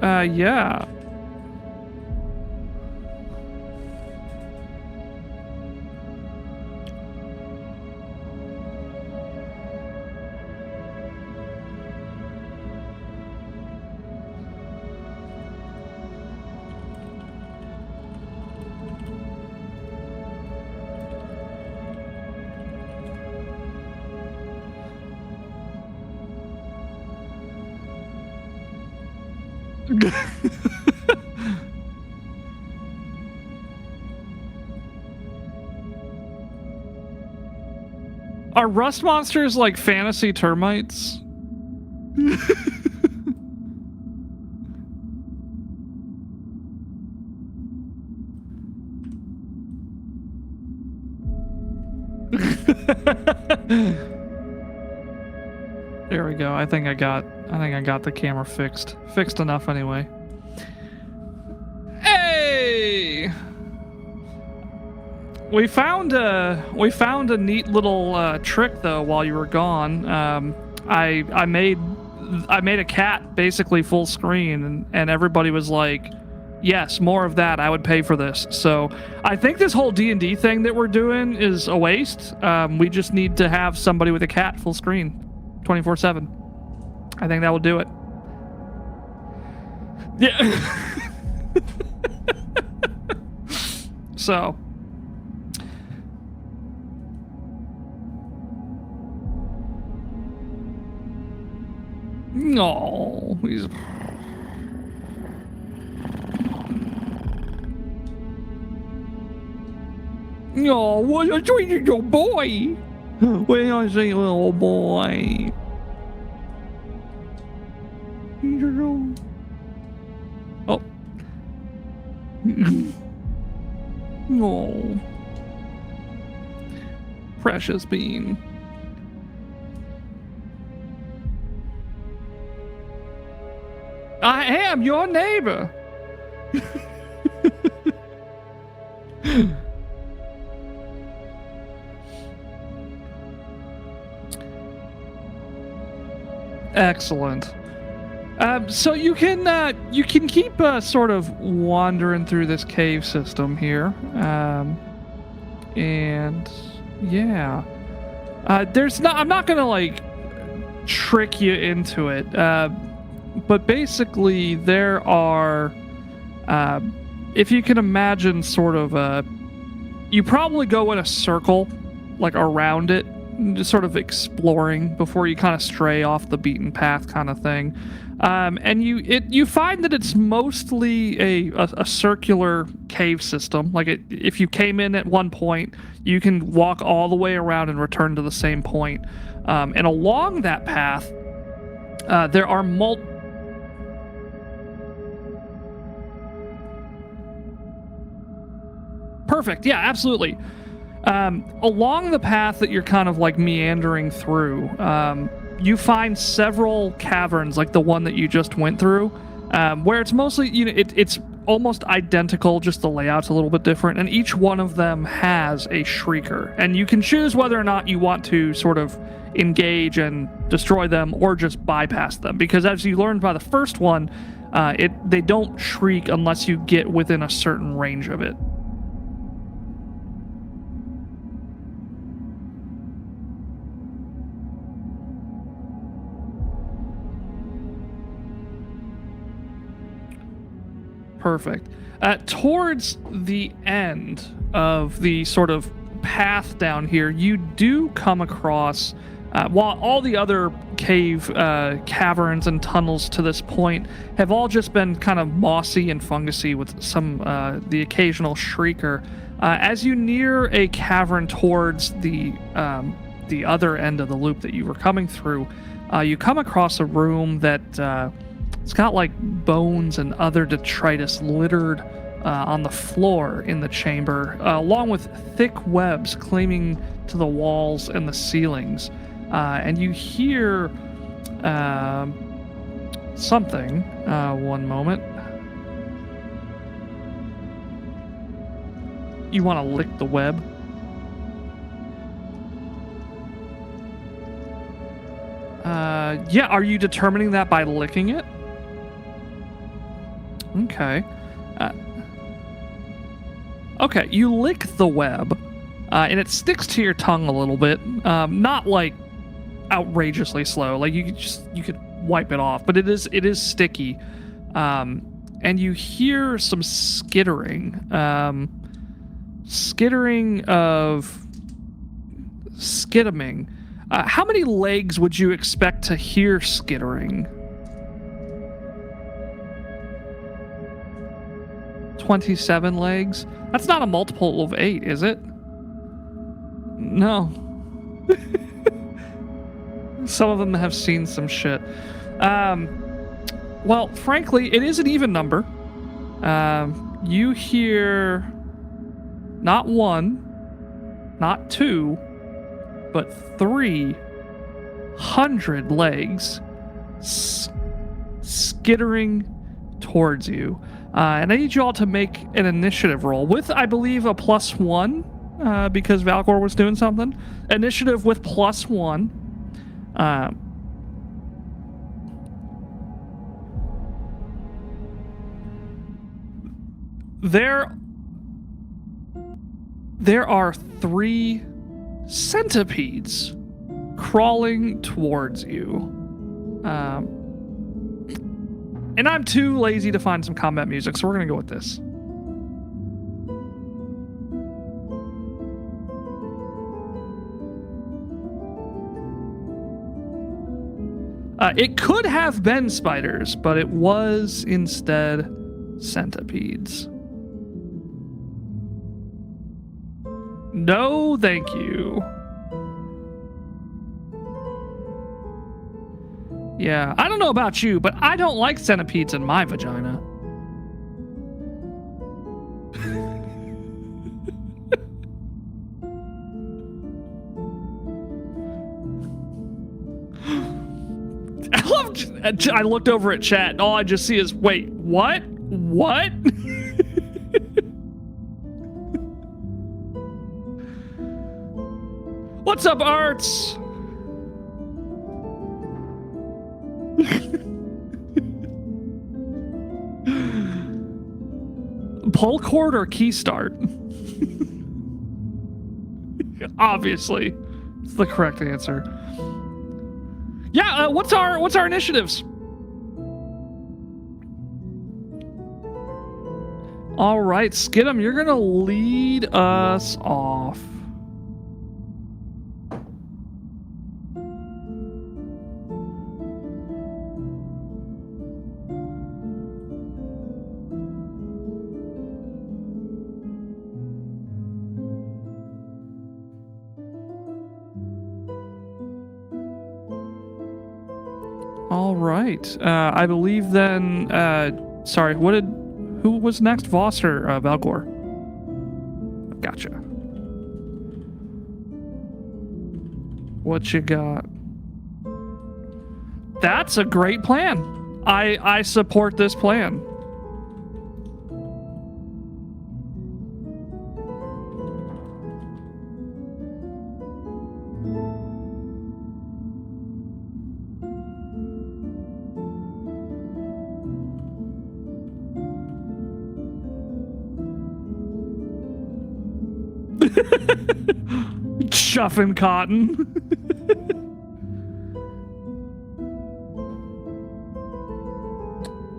Yeah. Are rust monsters like fantasy termites? There we go. I think I got the camera fixed. Fixed enough anyway. Hey! We found a neat little trick though while you were gone. I made a cat basically full screen, and everybody was like, yes, more of that. I would pay for this. So I think this whole D&D thing that we're doing is a waste. We just need to have somebody with a cat full screen 24/7. I think that will do it. Yeah. So no, he's no. What are you doing, your boy? When I say little boy, oh, no, precious bean. I am your neighbor. Excellent. So you can keep sort of wandering through this cave system here, and yeah, I'm not gonna like trick you into it, but basically there are, if you can imagine, sort of you probably go in a circle, like around it, just sort of exploring before you kind of stray off the beaten path kind of thing. And you find that it's mostly a circular cave system. Like if you came in at one point, you can walk all the way around and return to the same point. And along that path, there are Perfect. Yeah, absolutely. Along the path that you're kind of like meandering through, you find several caverns like the one that you just went through, where it's mostly, it's almost identical, just the layout's a little bit different, and each one of them has a shrieker, and you can choose whether or not you want to sort of engage and destroy them or just bypass them, because as you learned by the first one, they don't shriek unless you get within a certain range of it. Perfect. Towards the end of the sort of path down here, you do come across, while all the other cave caverns and tunnels to this point have all just been kind of mossy and fungusy with some the occasional shrieker. As you near a cavern towards the other end of the loop that you were coming through, you come across a room that it's got like bones and other detritus littered on the floor in the chamber, along with thick webs clinging to the walls and the ceilings. and you hear something. One moment. You want to lick the web? Yeah, are you determining that by licking it? Okay. Okay, you lick the web, and it sticks to your tongue a little bit. Not like outrageously slow. Like you could wipe it off, but it is sticky. And you hear some skittering. Skittering of skittering. How many legs would you expect to hear skittering? 27 legs? That's not a multiple of 8, is it? No. Some of them have seen some shit. Well, frankly, it is an even number. You hear not 1, not 2, but 300 legs skittering towards you. And I need you all to make an initiative roll with, I believe, a +1 because Valgor was doing something. Initiative with +1. There are 3 centipedes crawling towards you. And I'm too lazy to find some combat music, so we're going to go with this. It could have been spiders, but it was instead centipedes. No, thank you. Yeah, I don't know about you, but I don't like centipedes in my vagina. I looked over at chat and all I just see is, wait, what? What? What's up, Arts? Pull cord or key start? Obviously, it's the correct answer. Yeah, what's our initiatives? All right, Skidum, you're gonna lead us off. All right. I believe then. Sorry. Who was next? Voss or Valgor? Gotcha. What you got? That's a great plan. I support this plan. Chuffing cotton.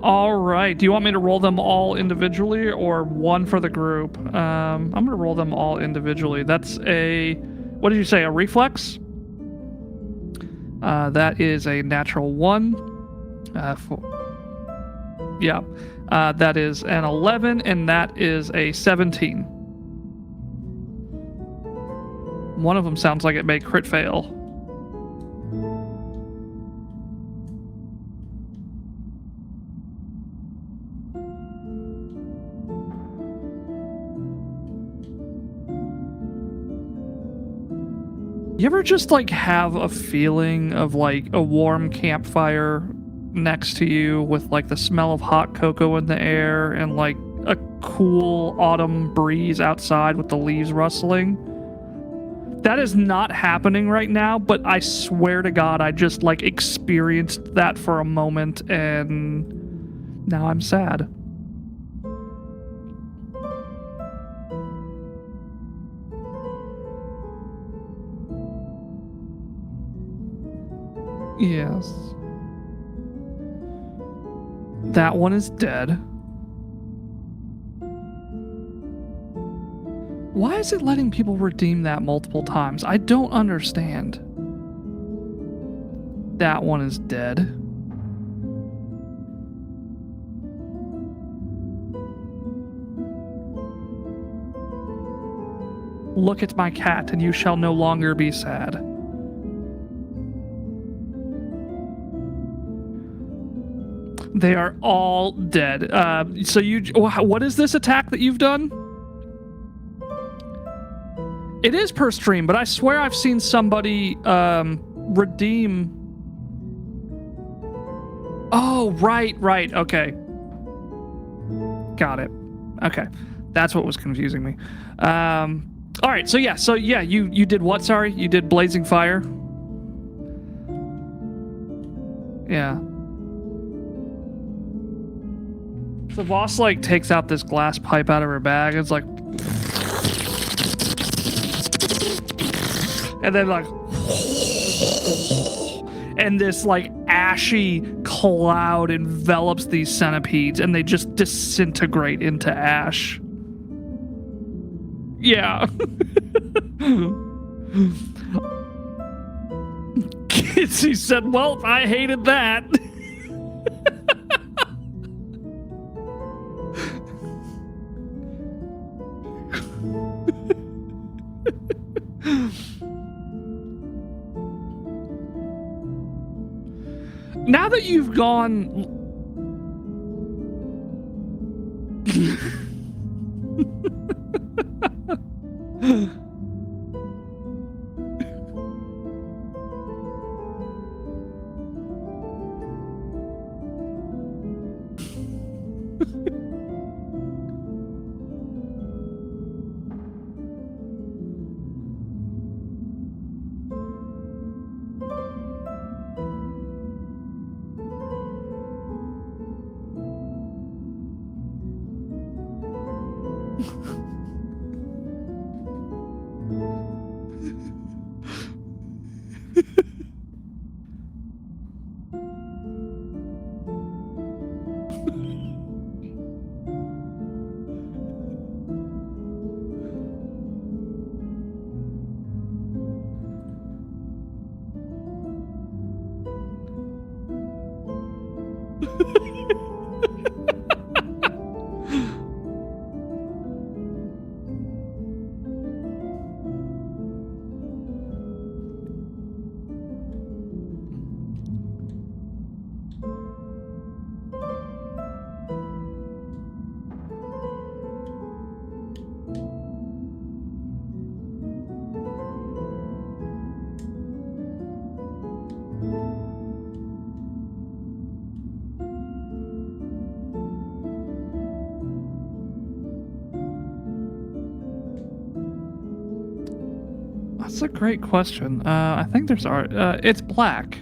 All right. Do you want me to roll them all individually or one for the group? I'm going to roll them all individually. That's a... What did you say? A reflex? That is a natural 1. Yeah. That is an 11, and that is a 17. One of them sounds like it may crit fail. You ever just like have a feeling of like a warm campfire next to you with like the smell of hot cocoa in the air and like a cool autumn breeze outside with the leaves rustling? That is not happening right now, but I swear to God, I just like experienced that for a moment and now I'm sad. Yes. That one is dead. Why is it letting people redeem that multiple times? I don't understand. That one is dead. Look at my cat and you shall no longer be sad. They are all dead. So what is this attack that you've done? It is per stream, but I swear I've seen somebody redeem. Oh, right. Okay. Got it. Okay. That's what was confusing me. All right. So yeah, you did what? Sorry, you did Blazing Fire. Yeah. The boss like takes out this glass pipe out of her bag. It's like, and then like, and this like ashy cloud envelops these centipedes, and they just disintegrate into ash. Yeah. He said, "Well, I hated that." Now that you've gone... That's a great question. I think there's art. It's black.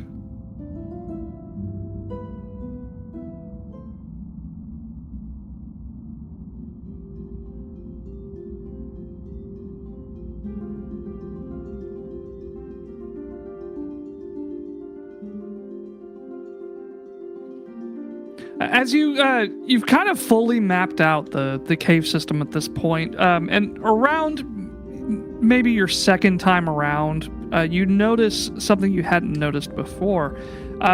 As you've kind of fully mapped out the cave system at this point, and around maybe your second time around, you notice something you hadn't noticed before,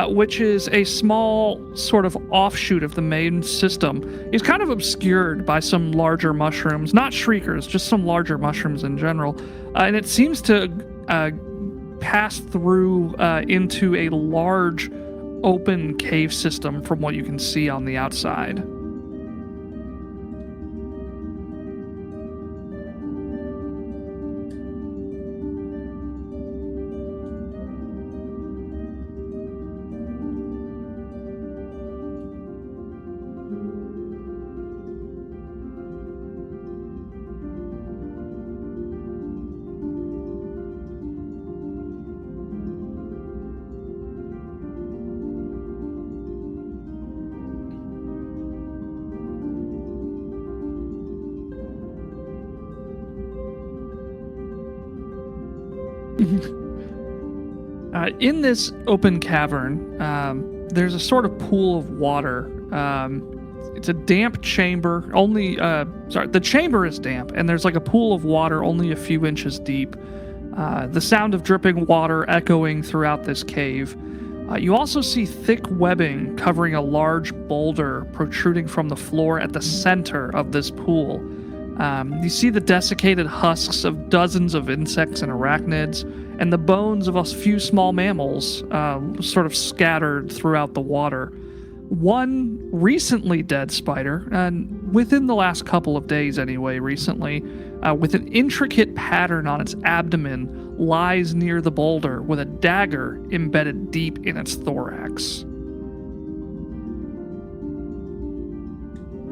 which is a small sort of offshoot of the main system. It's kind of obscured by some larger mushrooms, not shriekers, just some larger mushrooms in general, and it seems to pass through into a large open cave system from what you can see on the outside. In this open cavern, there's a sort of pool of water. It's a damp chamber. The chamber is damp, and there's like a pool of water only a few inches deep. The sound of dripping water echoing throughout this cave. You also see thick webbing covering a large boulder protruding from the floor at the center of this pool. You see the desiccated husks of dozens of insects and arachnids, and the bones of a few small mammals sort of scattered throughout the water. One recently dead spider, and within the last couple of days anyway, recently, with an intricate pattern on its abdomen, lies near the boulder with a dagger embedded deep in its thorax.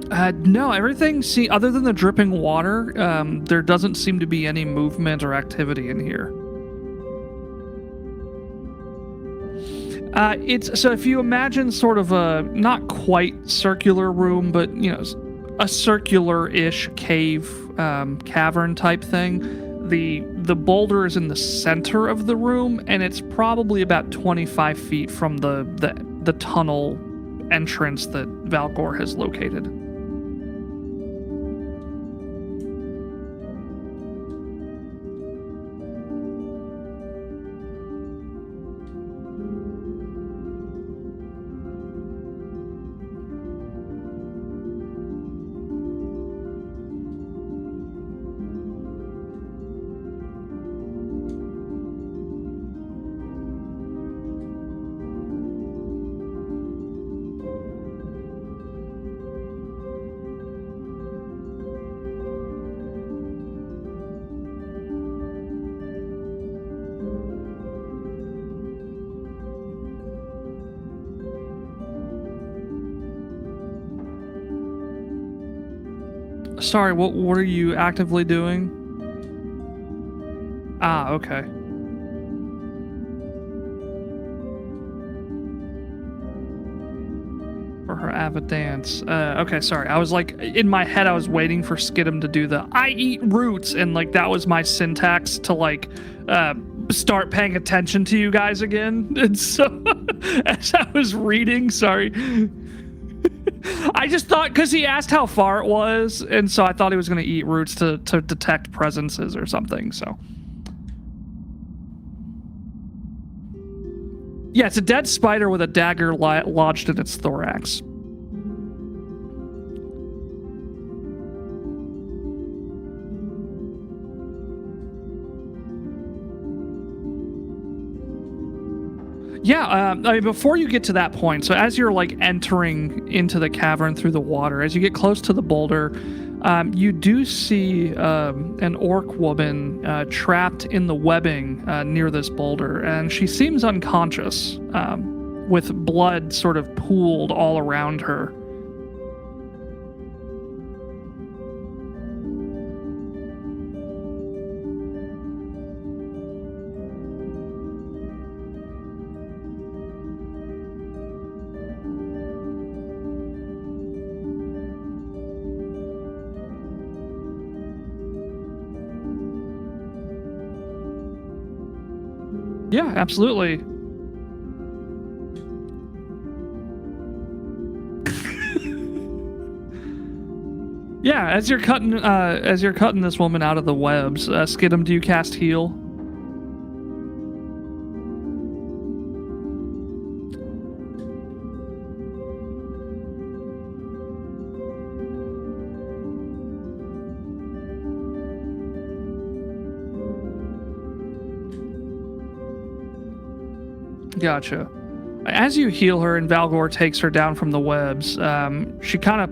No, everything, other than the dripping water, there doesn't seem to be any movement or activity in here. So if you imagine sort of a not quite circular room, but a circular-ish cave, cavern type thing, the boulder is in the center of the room, and it's probably about 25 feet from the tunnel entrance that Valgor has located. Sorry, what are you actively doing? Ah, okay. For her avid dance. Okay, sorry. I was like, in my head, I was waiting for Skidum to do the I eat roots, and like that was my syntax to like start paying attention to you guys again. And so as I was reading, sorry. I just thought, because he asked how far it was, and so I thought he was going to eat roots to detect presences or something, so. Yeah, it's a dead spider with a dagger lodged in its thorax. Yeah, I mean, before you get to that point, so as you're like entering into the cavern through the water, as you get close to the boulder, you do see an orc woman trapped in the webbing near this boulder, and she seems unconscious, with blood sort of pooled all around her. Yeah, absolutely. Yeah, as you're cutting this woman out of the webs, Skidum, do you cast heal? Gotcha. As you heal her and Valgor takes her down from the webs, she kind of...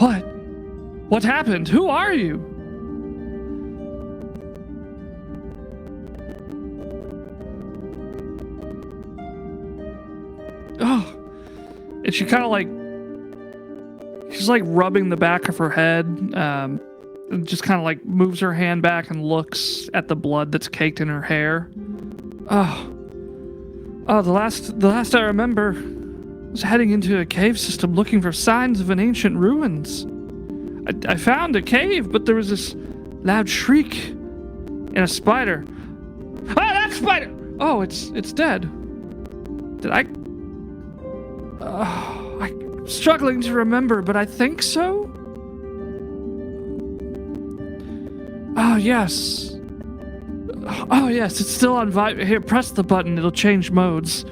What? What happened? Who are you? Oh. And she kind of like... She's like rubbing the back of her head, and just kind of like moves her hand back and looks at the blood that's caked in her hair. Oh, the last I remember was heading into a cave system looking for signs of an ancient ruins. I found a cave, but there was this loud shriek and a spider. Ah, black spider! Oh, it's dead. Did I? I'm struggling to remember, but I think so? Oh, yes. Oh, yes, it's still on vibe. Here, press the button. It'll change modes.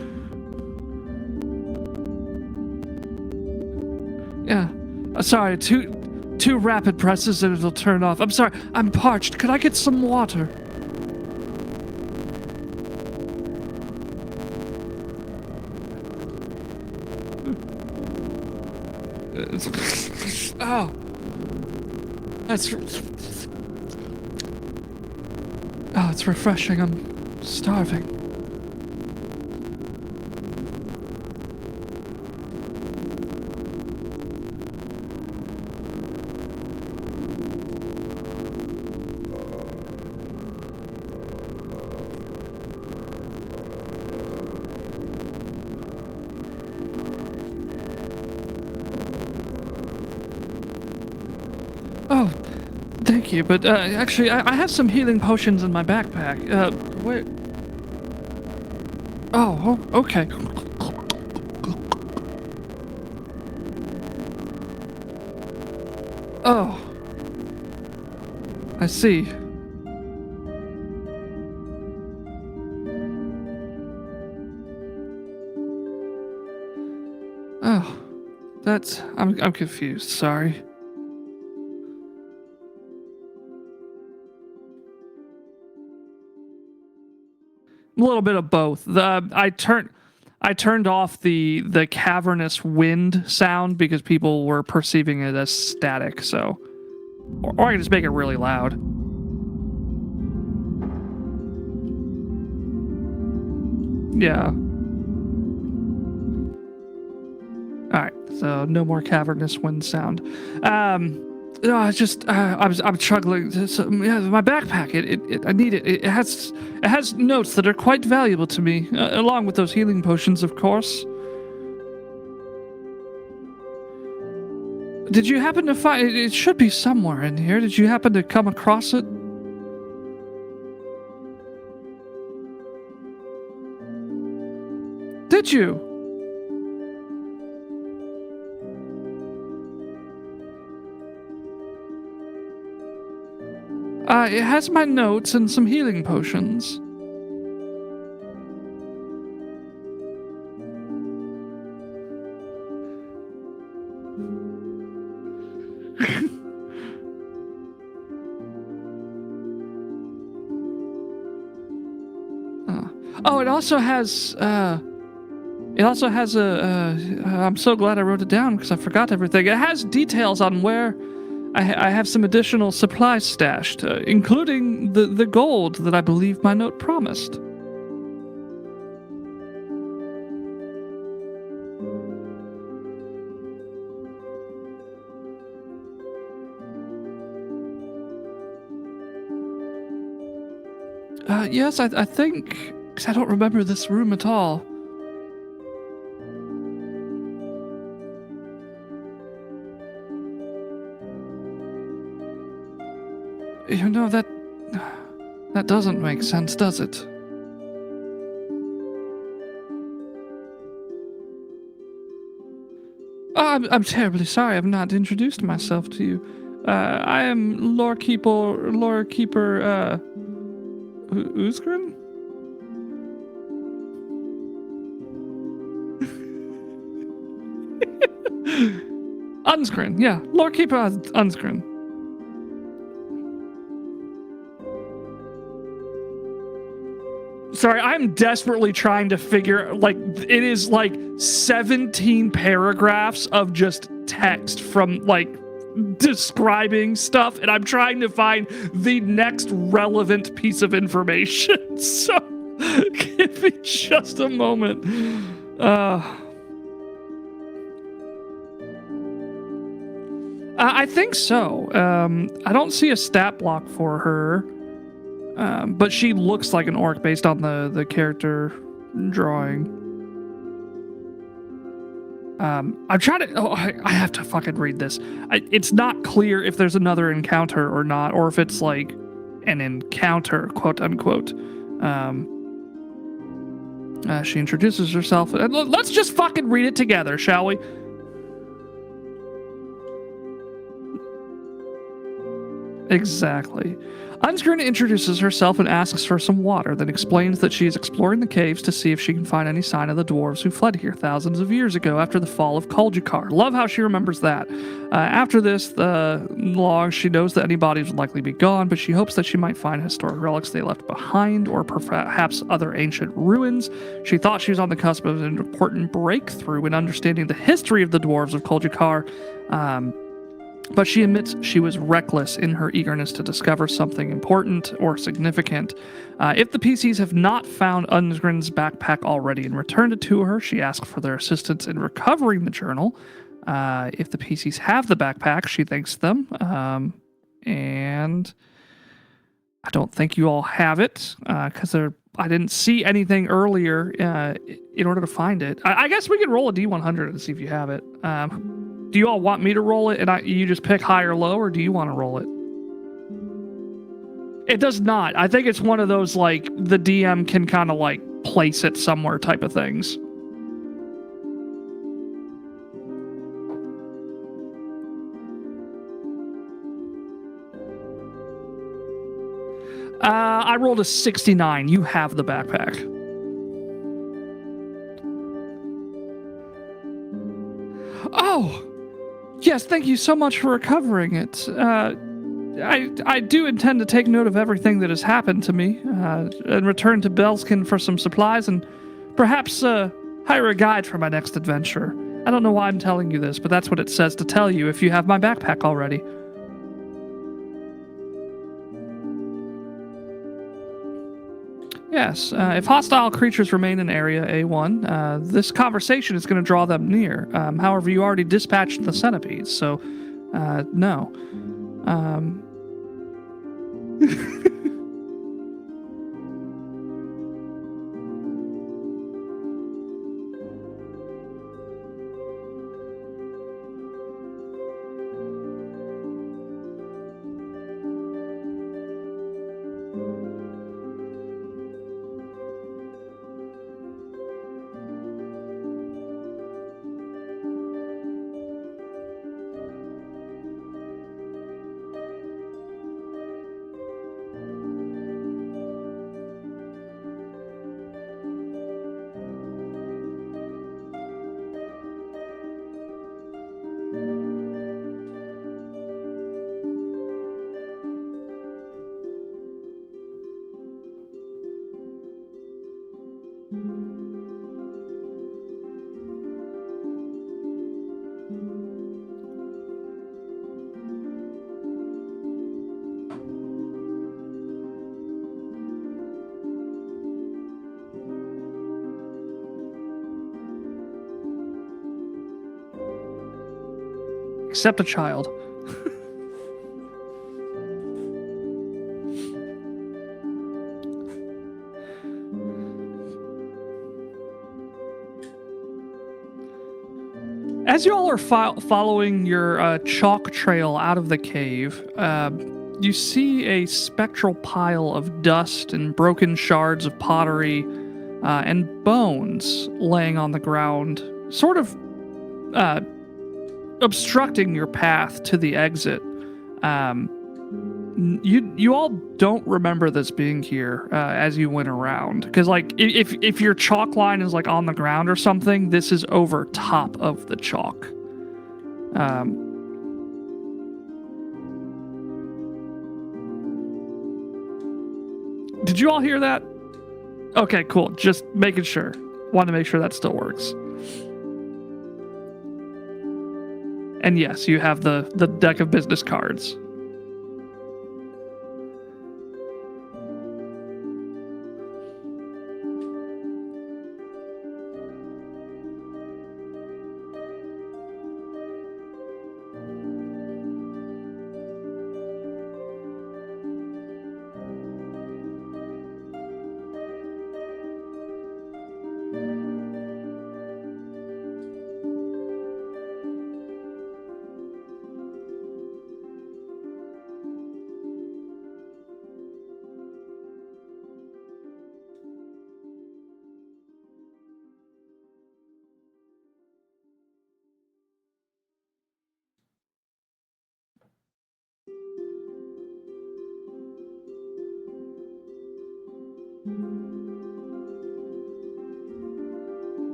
Yeah. Sorry, two rapid presses and it'll turn off. I'm sorry, I'm parched. Could I get some water? Oh. That's... Oh, it's refreshing. I'm starving. Oh, thank you, but actually, I have some healing potions in my backpack. Where? Oh, okay. Oh, I see. Oh, that's... I'm confused, sorry. A little bit of both. I turned off the cavernous wind sound because people were perceiving it as static. So, or I can just make it really loud. Yeah. All right. So no more cavernous wind sound. No, I just I'm struggling. Yeah, my backpack. I need it. It has notes that are quite valuable to me, along with those healing potions, of course. Did you happen to find it? It should be somewhere in here. Did you happen to come across it? Did you? It has my notes and some healing potions. Oh, it also has a... I'm so glad I wrote it down because I forgot everything. It has details on where I have some additional supplies stashed, including the gold that I believe my note promised. Yes, I think... Because I don't remember this room at all. You know, that doesn't make sense, does it? Oh, I'm terribly sorry I've not introduced myself to you. I am Lore Keeper, Uzgren? Unsgren, yeah. Lore Keeper Unsgren. Sorry, I'm desperately trying to figure, like, it is like 17 paragraphs of just text from, like, describing stuff, and I'm trying to find the next relevant piece of information. So, give me just a moment. I think so. I don't see a stat block for her. But she looks like an orc based on the character drawing. I'm trying to... Oh, I have to fucking read this. It's not clear if there's another encounter or not, or if it's like an encounter, quote unquote. She introduces herself. And let's just fucking read it together, shall we? Exactly. Unscreen introduces herself and asks for some water, then explains that she is exploring the caves to see if she can find any sign of the dwarves who fled here thousands of years ago after the fall of Kuljikar. Love how she remembers that. After this log, she knows that any bodies would likely be gone, but she hopes that she might find historic relics they left behind, or perhaps other ancient ruins. She thought she was on the cusp of an important breakthrough in understanding the history of the dwarves of Kuljikar. But she admits she was reckless in her eagerness to discover something important or significant. If the PCs have not found Ungrin's backpack already and returned it to her, she asks for their assistance in recovering the journal. If the PCs have the backpack, she thanks them. And I don't think you all have it because I didn't see anything earlier in order to find it. I guess we could roll a D100 and see if you have it. Do you all want me to roll it and you just pick high or low, or do you want to roll it? It does not. I think it's one of those, like, the DM can kind of, like, place it somewhere type of things. I rolled a 69. You have the backpack. Oh! Yes, thank you so much for recovering it. I do intend to take note of everything that has happened to me, and return to Belskin for some supplies, and perhaps hire a guide for my next adventure. I don't know why I'm telling you this, but that's what it says to tell you if you have my backpack already. Yes, if hostile creatures remain in Area A1, this conversation is going to draw them near. However, you already dispatched the centipedes, so no. Except a child. As you all are following your chalk trail out of the cave, you see a spectral pile of dust and broken shards of pottery and bones laying on the ground, sort of obstructing your path to the exit. You all don't remember this being here as you went around, because like if your chalk line is like on the ground or something, this is over top of the chalk. Did you all hear that? Okay, cool. Just making sure. Want to make sure that still works. And yes, you have the deck of business cards.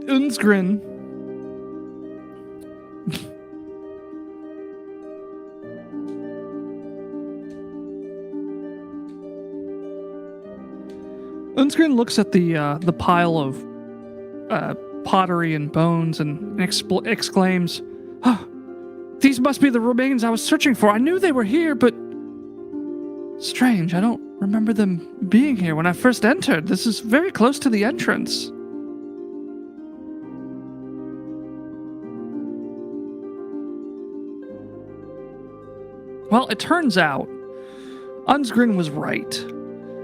Unsgrin. Unsgrin looks at the pile of pottery and bones and exclaims, "Oh, these must be the remains I was searching for. I knew they were here, but strange, I don't remember them being here when I first entered. This is very close to the entrance." Well, it turns out Unsgrin was right.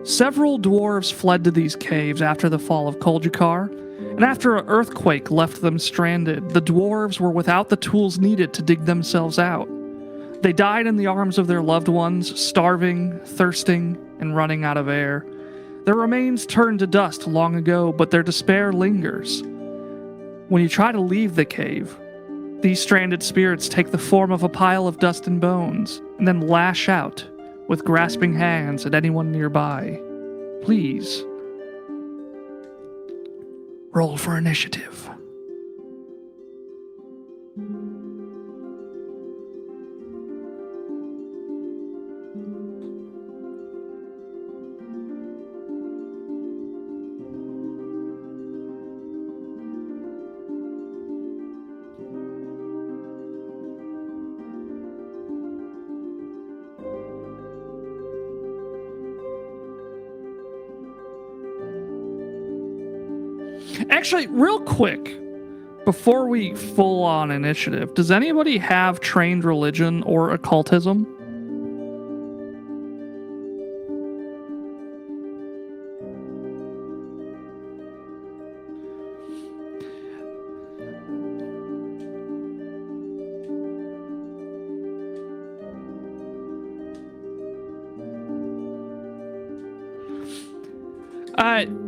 Several dwarves fled to these caves after the fall of Koljakar, and after an earthquake left them stranded, the dwarves were without the tools needed to dig themselves out. They died in the arms of their loved ones, starving, thirsting, and running out of air. Their remains turned to dust long ago, but their despair lingers. When you try to leave the cave, these stranded spirits take the form of a pile of dust and bones, and then lash out with grasping hands at anyone nearby. Please, roll for initiative. Actually, real quick, before we full on initiative, does anybody have trained religion or occultism?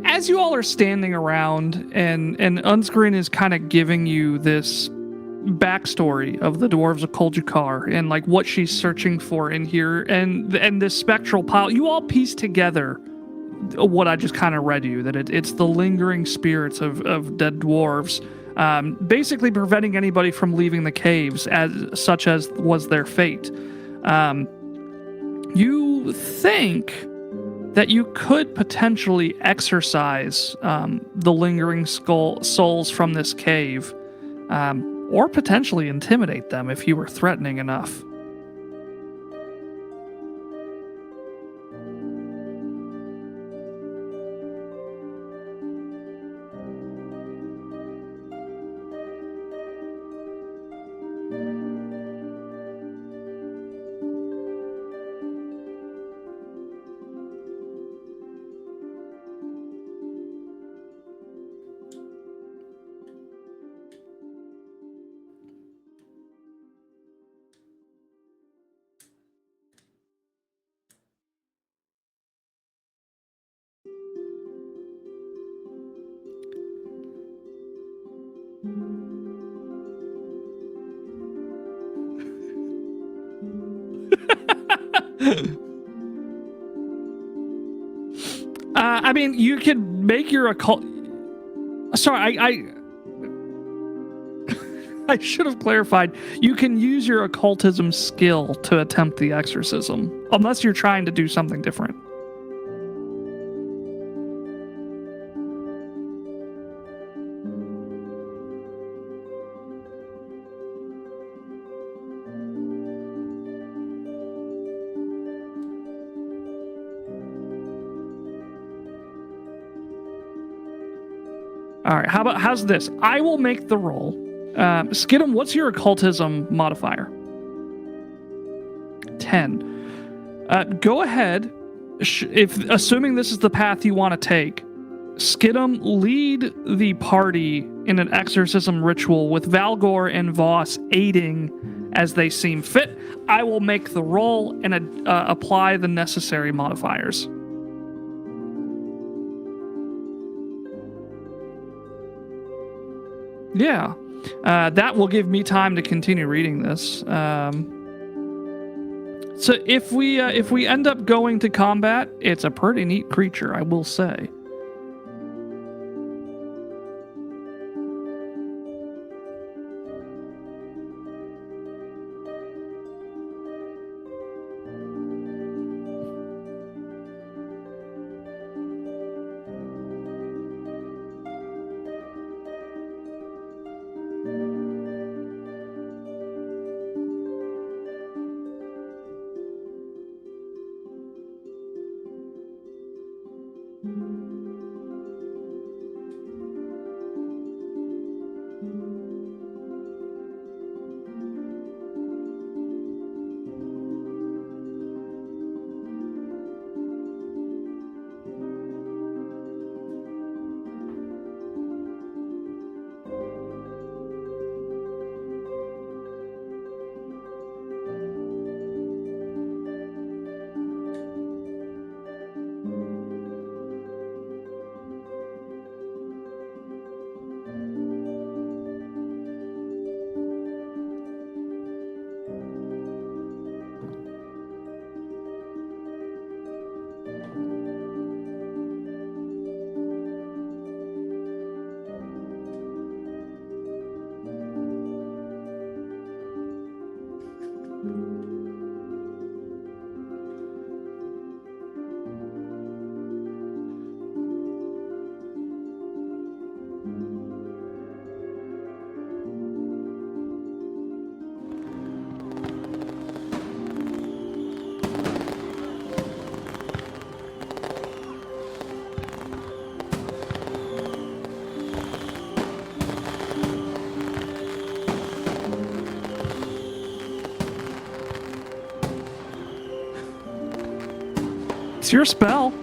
As you all are standing around, and Unscreen is kind of giving you this backstory of the dwarves of Koljakar and like what she's searching for in here, and this spectral pile, you all piece together what I just kind of read you, that it's the lingering spirits of dead dwarves, basically preventing anybody from leaving the caves, as such as was their fate. You think that you could potentially exorcise the lingering souls from this cave, or potentially intimidate them if you were threatening enough. I mean, you could make your occult. Sorry, I should have clarified. You can use your occultism skill to attempt the exorcism, unless you're trying to do something different. All right, how's this? I will make the roll. Skidum, what's your occultism modifier? 10. Go ahead if assuming this is the path you want to take, Skidum, lead the party in an exorcism ritual with Valgor and Voss aiding as they seem fit. I will make the roll and apply the necessary modifiers. Yeah, that will give me time to continue reading this. So if we end up going to combat, it's a pretty neat creature, I will say. It's your spell.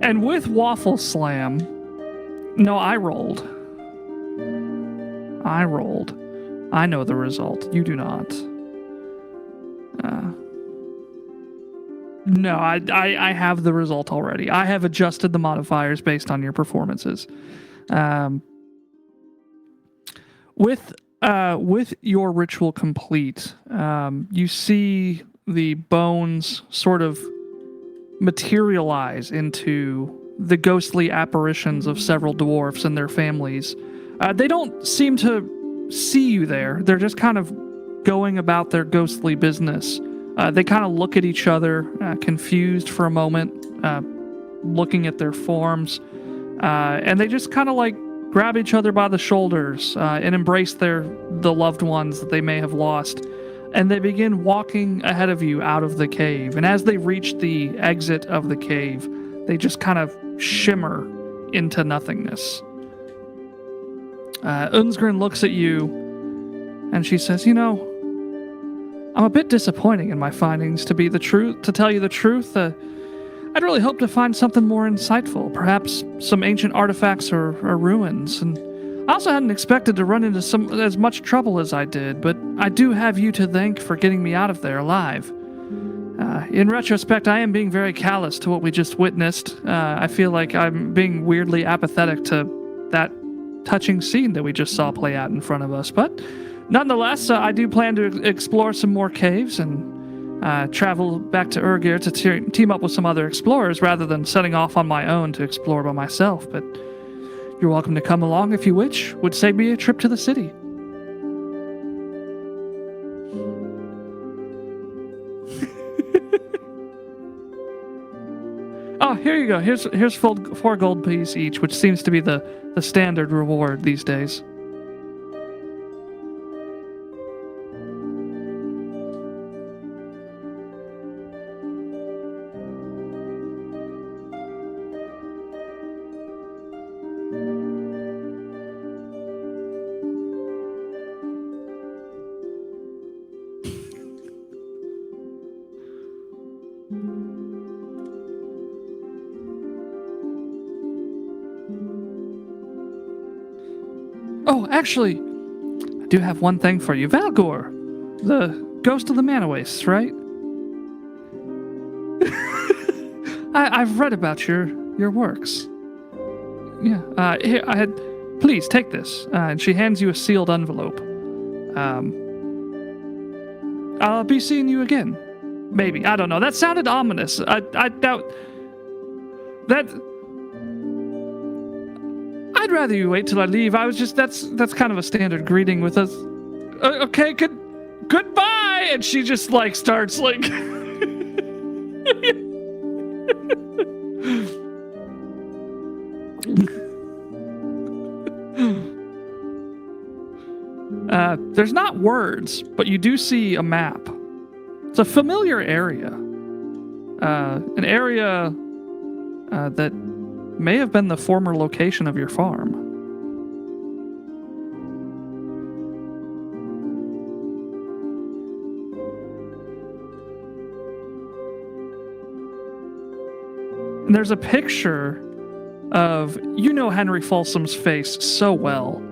And with Waffle Slam, no, I rolled. I know the result. You do not. No, I have the result already. I have adjusted the modifiers based on your performances. With your ritual complete, you see the bones sort of materialize into the ghostly apparitions of several dwarfs and their families. They don't seem to see you there. They're just kind of going about their ghostly business. They kind of look at each other, confused for a moment, looking at their forms, and they just kind of like grab each other by the shoulders and embrace the loved ones that they may have lost. And they begin walking ahead of you out of the cave. And as they reach the exit of the cave, they just kind of shimmer into nothingness. Unsgren looks at you and she says, I'm a bit disappointing in my findings, to tell you the truth. I'd really hoped to find something more insightful, perhaps some ancient artifacts or ruins. And I also hadn't expected to run into as much trouble as I did, but I do have you to thank for getting me out of there alive. In retrospect, I am being very callous to what we just witnessed. I feel like I'm being weirdly apathetic to that touching scene that we just saw play out in front of us, but nonetheless, I do plan to explore some more caves and travel back to Urgir to team up with some other explorers rather than setting off on my own to explore by myself. But you're welcome to come along if you wish. Would save me a trip to the city. Oh, here you go. Here's 4 gold pieces each, which seems to be the standard reward these days. Oh, actually, I do have one thing for you. Valgor, the ghost of the Manowace, right? I've read about your works. Yeah. Here, please take this. And she hands you a sealed envelope. I'll be seeing you again. Maybe. I don't know. That sounded ominous. I doubt that. I'd rather you wait till I leave. I was just that's kind of a standard greeting with us. Okay, goodbye. And she just like starts like. There's not words, but you do see a map. It's a familiar area. An area that may have been the former location of your farm. And there's a picture of, you know, Henry Folsom's face so well.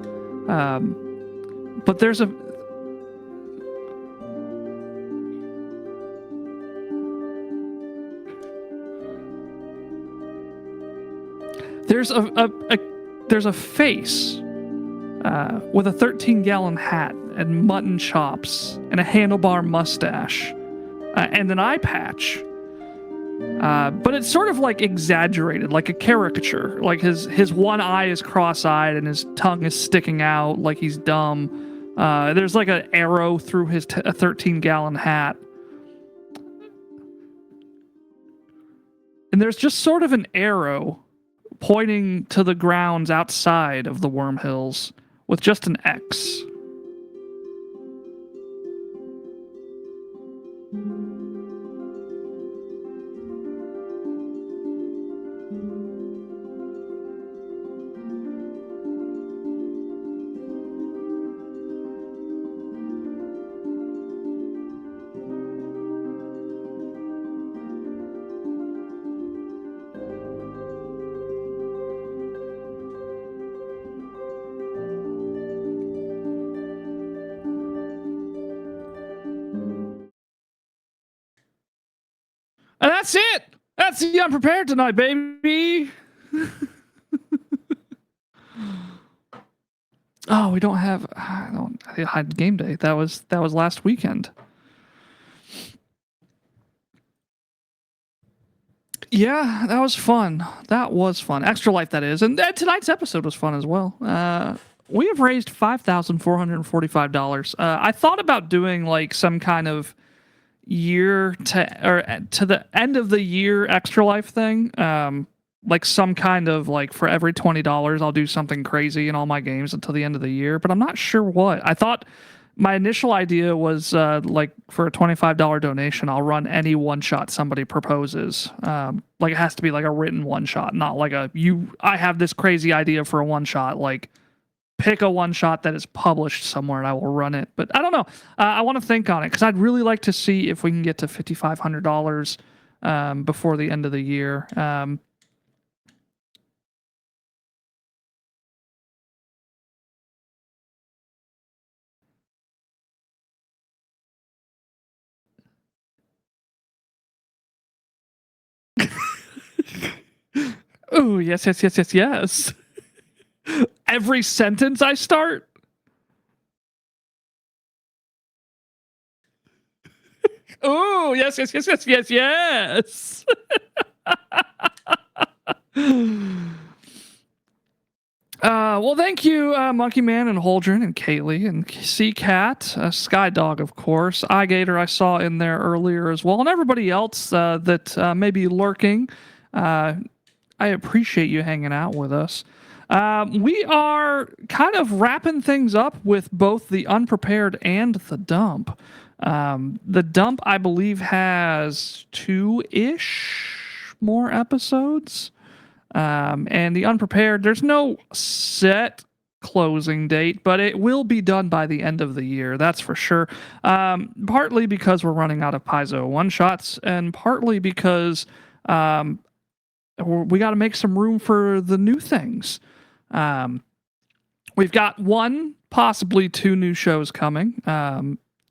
But there's a face with a 13-gallon hat and mutton chops and a handlebar mustache and an eye patch. But it's sort of like exaggerated, like a caricature. Like his one eye is cross-eyed and his tongue is sticking out like he's dumb. There's like an arrow through his 13-gallon hat. And there's just sort of an arrow pointing to the grounds outside of the Worm Hills with just an X. And that's it. That's the Unprepared tonight, baby. Oh, we don't have. I had game day. That was last weekend. Yeah, that was fun. That was fun. Extra Life, that is. And tonight's episode was fun as well. We have raised $5,445. I thought about doing like some kind of year to the end of the year Extra Life thing. Like some kind of like for every $20, I'll do something crazy in all my games until the end of the year. But I'm not sure what. I thought my initial idea was like for a $25 donation, I'll run any one shot somebody proposes. Like it has to be like a written one shot, not like I have this crazy idea for a one shot. Like pick a one shot that is published somewhere and I will run it. But I don't know. I want to think on it because I'd really like to see if we can get to $5,500 before the end of the year. Oh, yes. Every sentence I start. Oh, yes. Well, thank you, Monkey Man and Holdren and Kaylee and Sea Cat, Sky Dog, of course, iGator I saw in there earlier as well, and everybody else that may be lurking. I appreciate you hanging out with us. We are kind of wrapping things up with both the Unprepared and the Dump. The Dump, I believe, has 2-ish more episodes. And the Unprepared, there's no set closing date, but it will be done by the end of the year, that's for sure. Partly because we're running out of Paizo one-shots, and partly because we got to make some room for the new things. We've got one, possibly two new shows coming.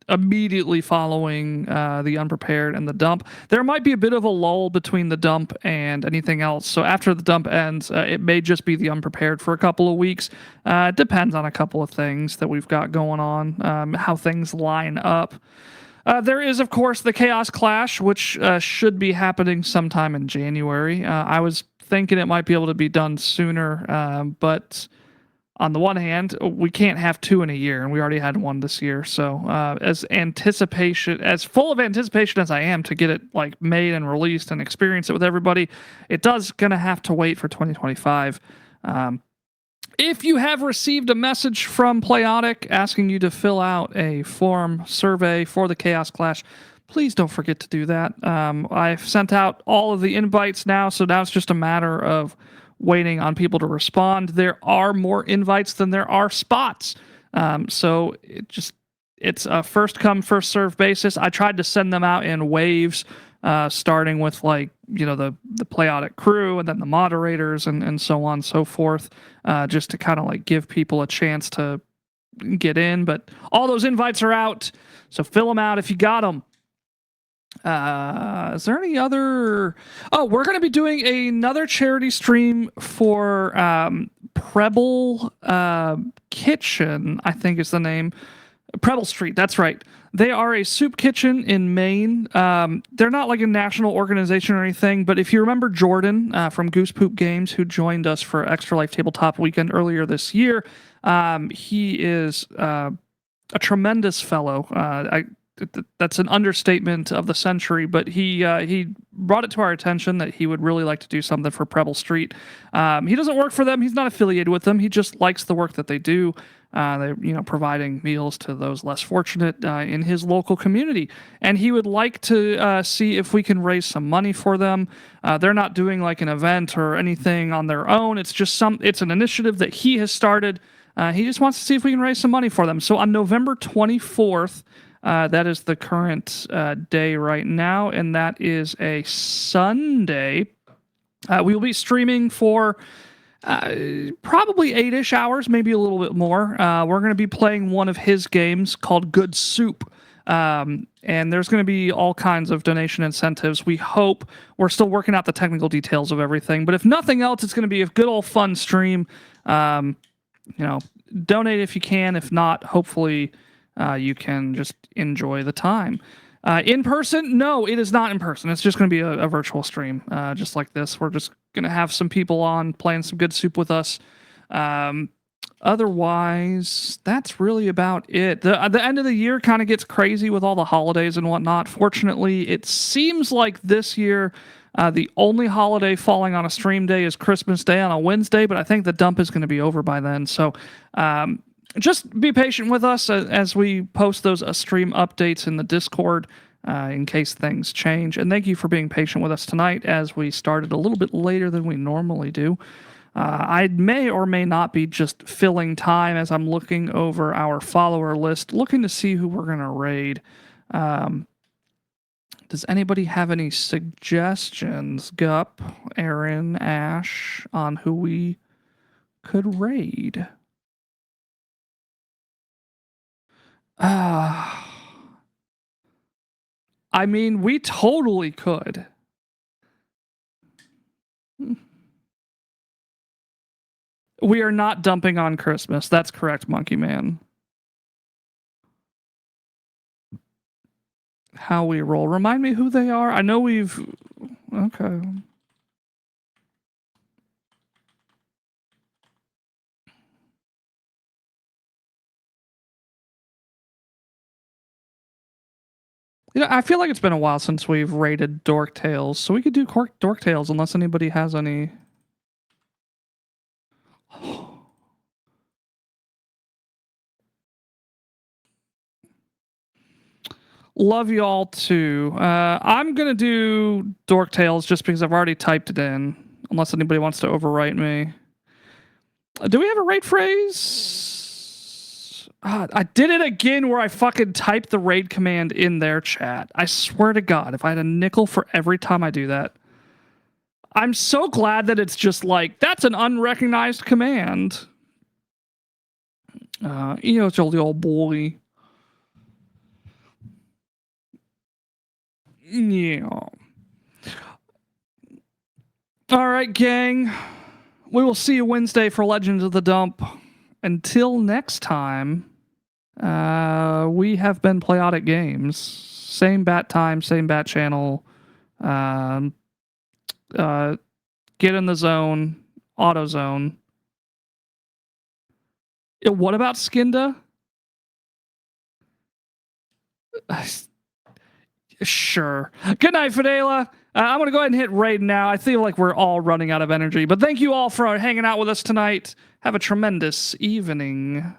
Immediately following the Unprepared and the Dump. There might be a bit of a lull between the Dump and anything else. So after the Dump ends, it may just be the Unprepared for a couple of weeks. It depends on a couple of things that we've got going on, how things line up. There is, of course, the Chaos Clash, which should be happening sometime in January. I was thinking it might be able to be done sooner, but on the one hand, we can't have two in a year, and we already had one this year. So, as full of anticipation as I am to get it like made and released and experience it with everybody, it does gonna have to wait for 2025. If you have received a message from Playotic asking you to fill out a form survey for the Chaos Clash, please don't forget to do that. I've sent out all of the invites now, so now it's just a matter of waiting on people to respond. There are more invites than there are spots. So it's a first come, first serve basis. I tried to send them out in waves, starting with like, the Playotic crew and then the moderators and so on and so forth, just to kind of like give people a chance to get in. But all those invites are out, so fill them out if you got them. Is there any other? Oh, we're going to be doing another charity stream for P.R.E.P.A.R.E.D Kitchen, I think is the name. Preble Street, that's right. They are a soup kitchen in Maine. They're not like a national organization or anything, but if you remember Jordan from Goose Poop Games, who joined us for Extra Life Tabletop Weekend earlier this year, he is a tremendous fellow. That's an understatement of the century, but he brought it to our attention that he would really like to do something for Preble Street. He doesn't work for them. He's not affiliated with them. He just likes the work that they do. They're providing meals to those less fortunate in his local community, and he would like to see if we can raise some money for them. They're not doing like an event or anything on their own. It's just it's an initiative that he has started. He just wants to see if we can raise some money for them. So on November 24th. That is the current day right now, and that is a Sunday. We will be streaming for probably 8-ish hours, maybe a little bit more. We're going to be playing one of his games called Good Soup. And there's going to be all kinds of donation incentives. We hope. We're still working out the technical details of everything, but if nothing else, it's going to be a good old fun stream. Donate if you can. If not, hopefully you can just enjoy the time. In person? No, it is not in person. It's just going to be a virtual stream, just like this. We're just going to have some people on playing some Good Soup with us. Otherwise, that's really about it. The end of the year kind of gets crazy with all the holidays and whatnot. Fortunately, it seems like this year the only holiday falling on a stream day is Christmas Day on a Wednesday, but I think the dump is going to be over by then. So just be patient with us as we post those stream updates in the Discord in case things change. And thank you for being patient with us tonight as we started a little bit later than we normally do. I may or may not be just filling time as I'm looking over our follower list, looking to see who we're going to raid. Does anybody have any suggestions, Gup, Aaron, Ash, on who we could raid? I mean, we totally could. We are not dumping on Christmas. That's correct, Monkey Man. How we roll. Remind me who they are. I know we've... Okay. I feel like it's been a while since we've rated Dork Tales, so we could do Dork Tales unless anybody has any... Love y'all too. I'm gonna do Dork Tales just because I've already typed it in, unless anybody wants to overwrite me. Do we have a raid phrase? I did it again where I fucking typed the raid command in their chat. I swear to God, if I had a nickel for every time I do that. I'm so glad that it's just like, that's an unrecognized command. It's the old boy. Yeah. All right, gang. We will see you Wednesday for Legends of the Dump. Until next time, we have been Playotic Games. Same bat time, same bat channel. Um, get in the zone, auto zone. What about Skinda? Sure. Good night, Fidela. I'm going to go ahead and hit raid now. I feel like we're all running out of energy. But thank you all for hanging out with us tonight. Have a tremendous evening.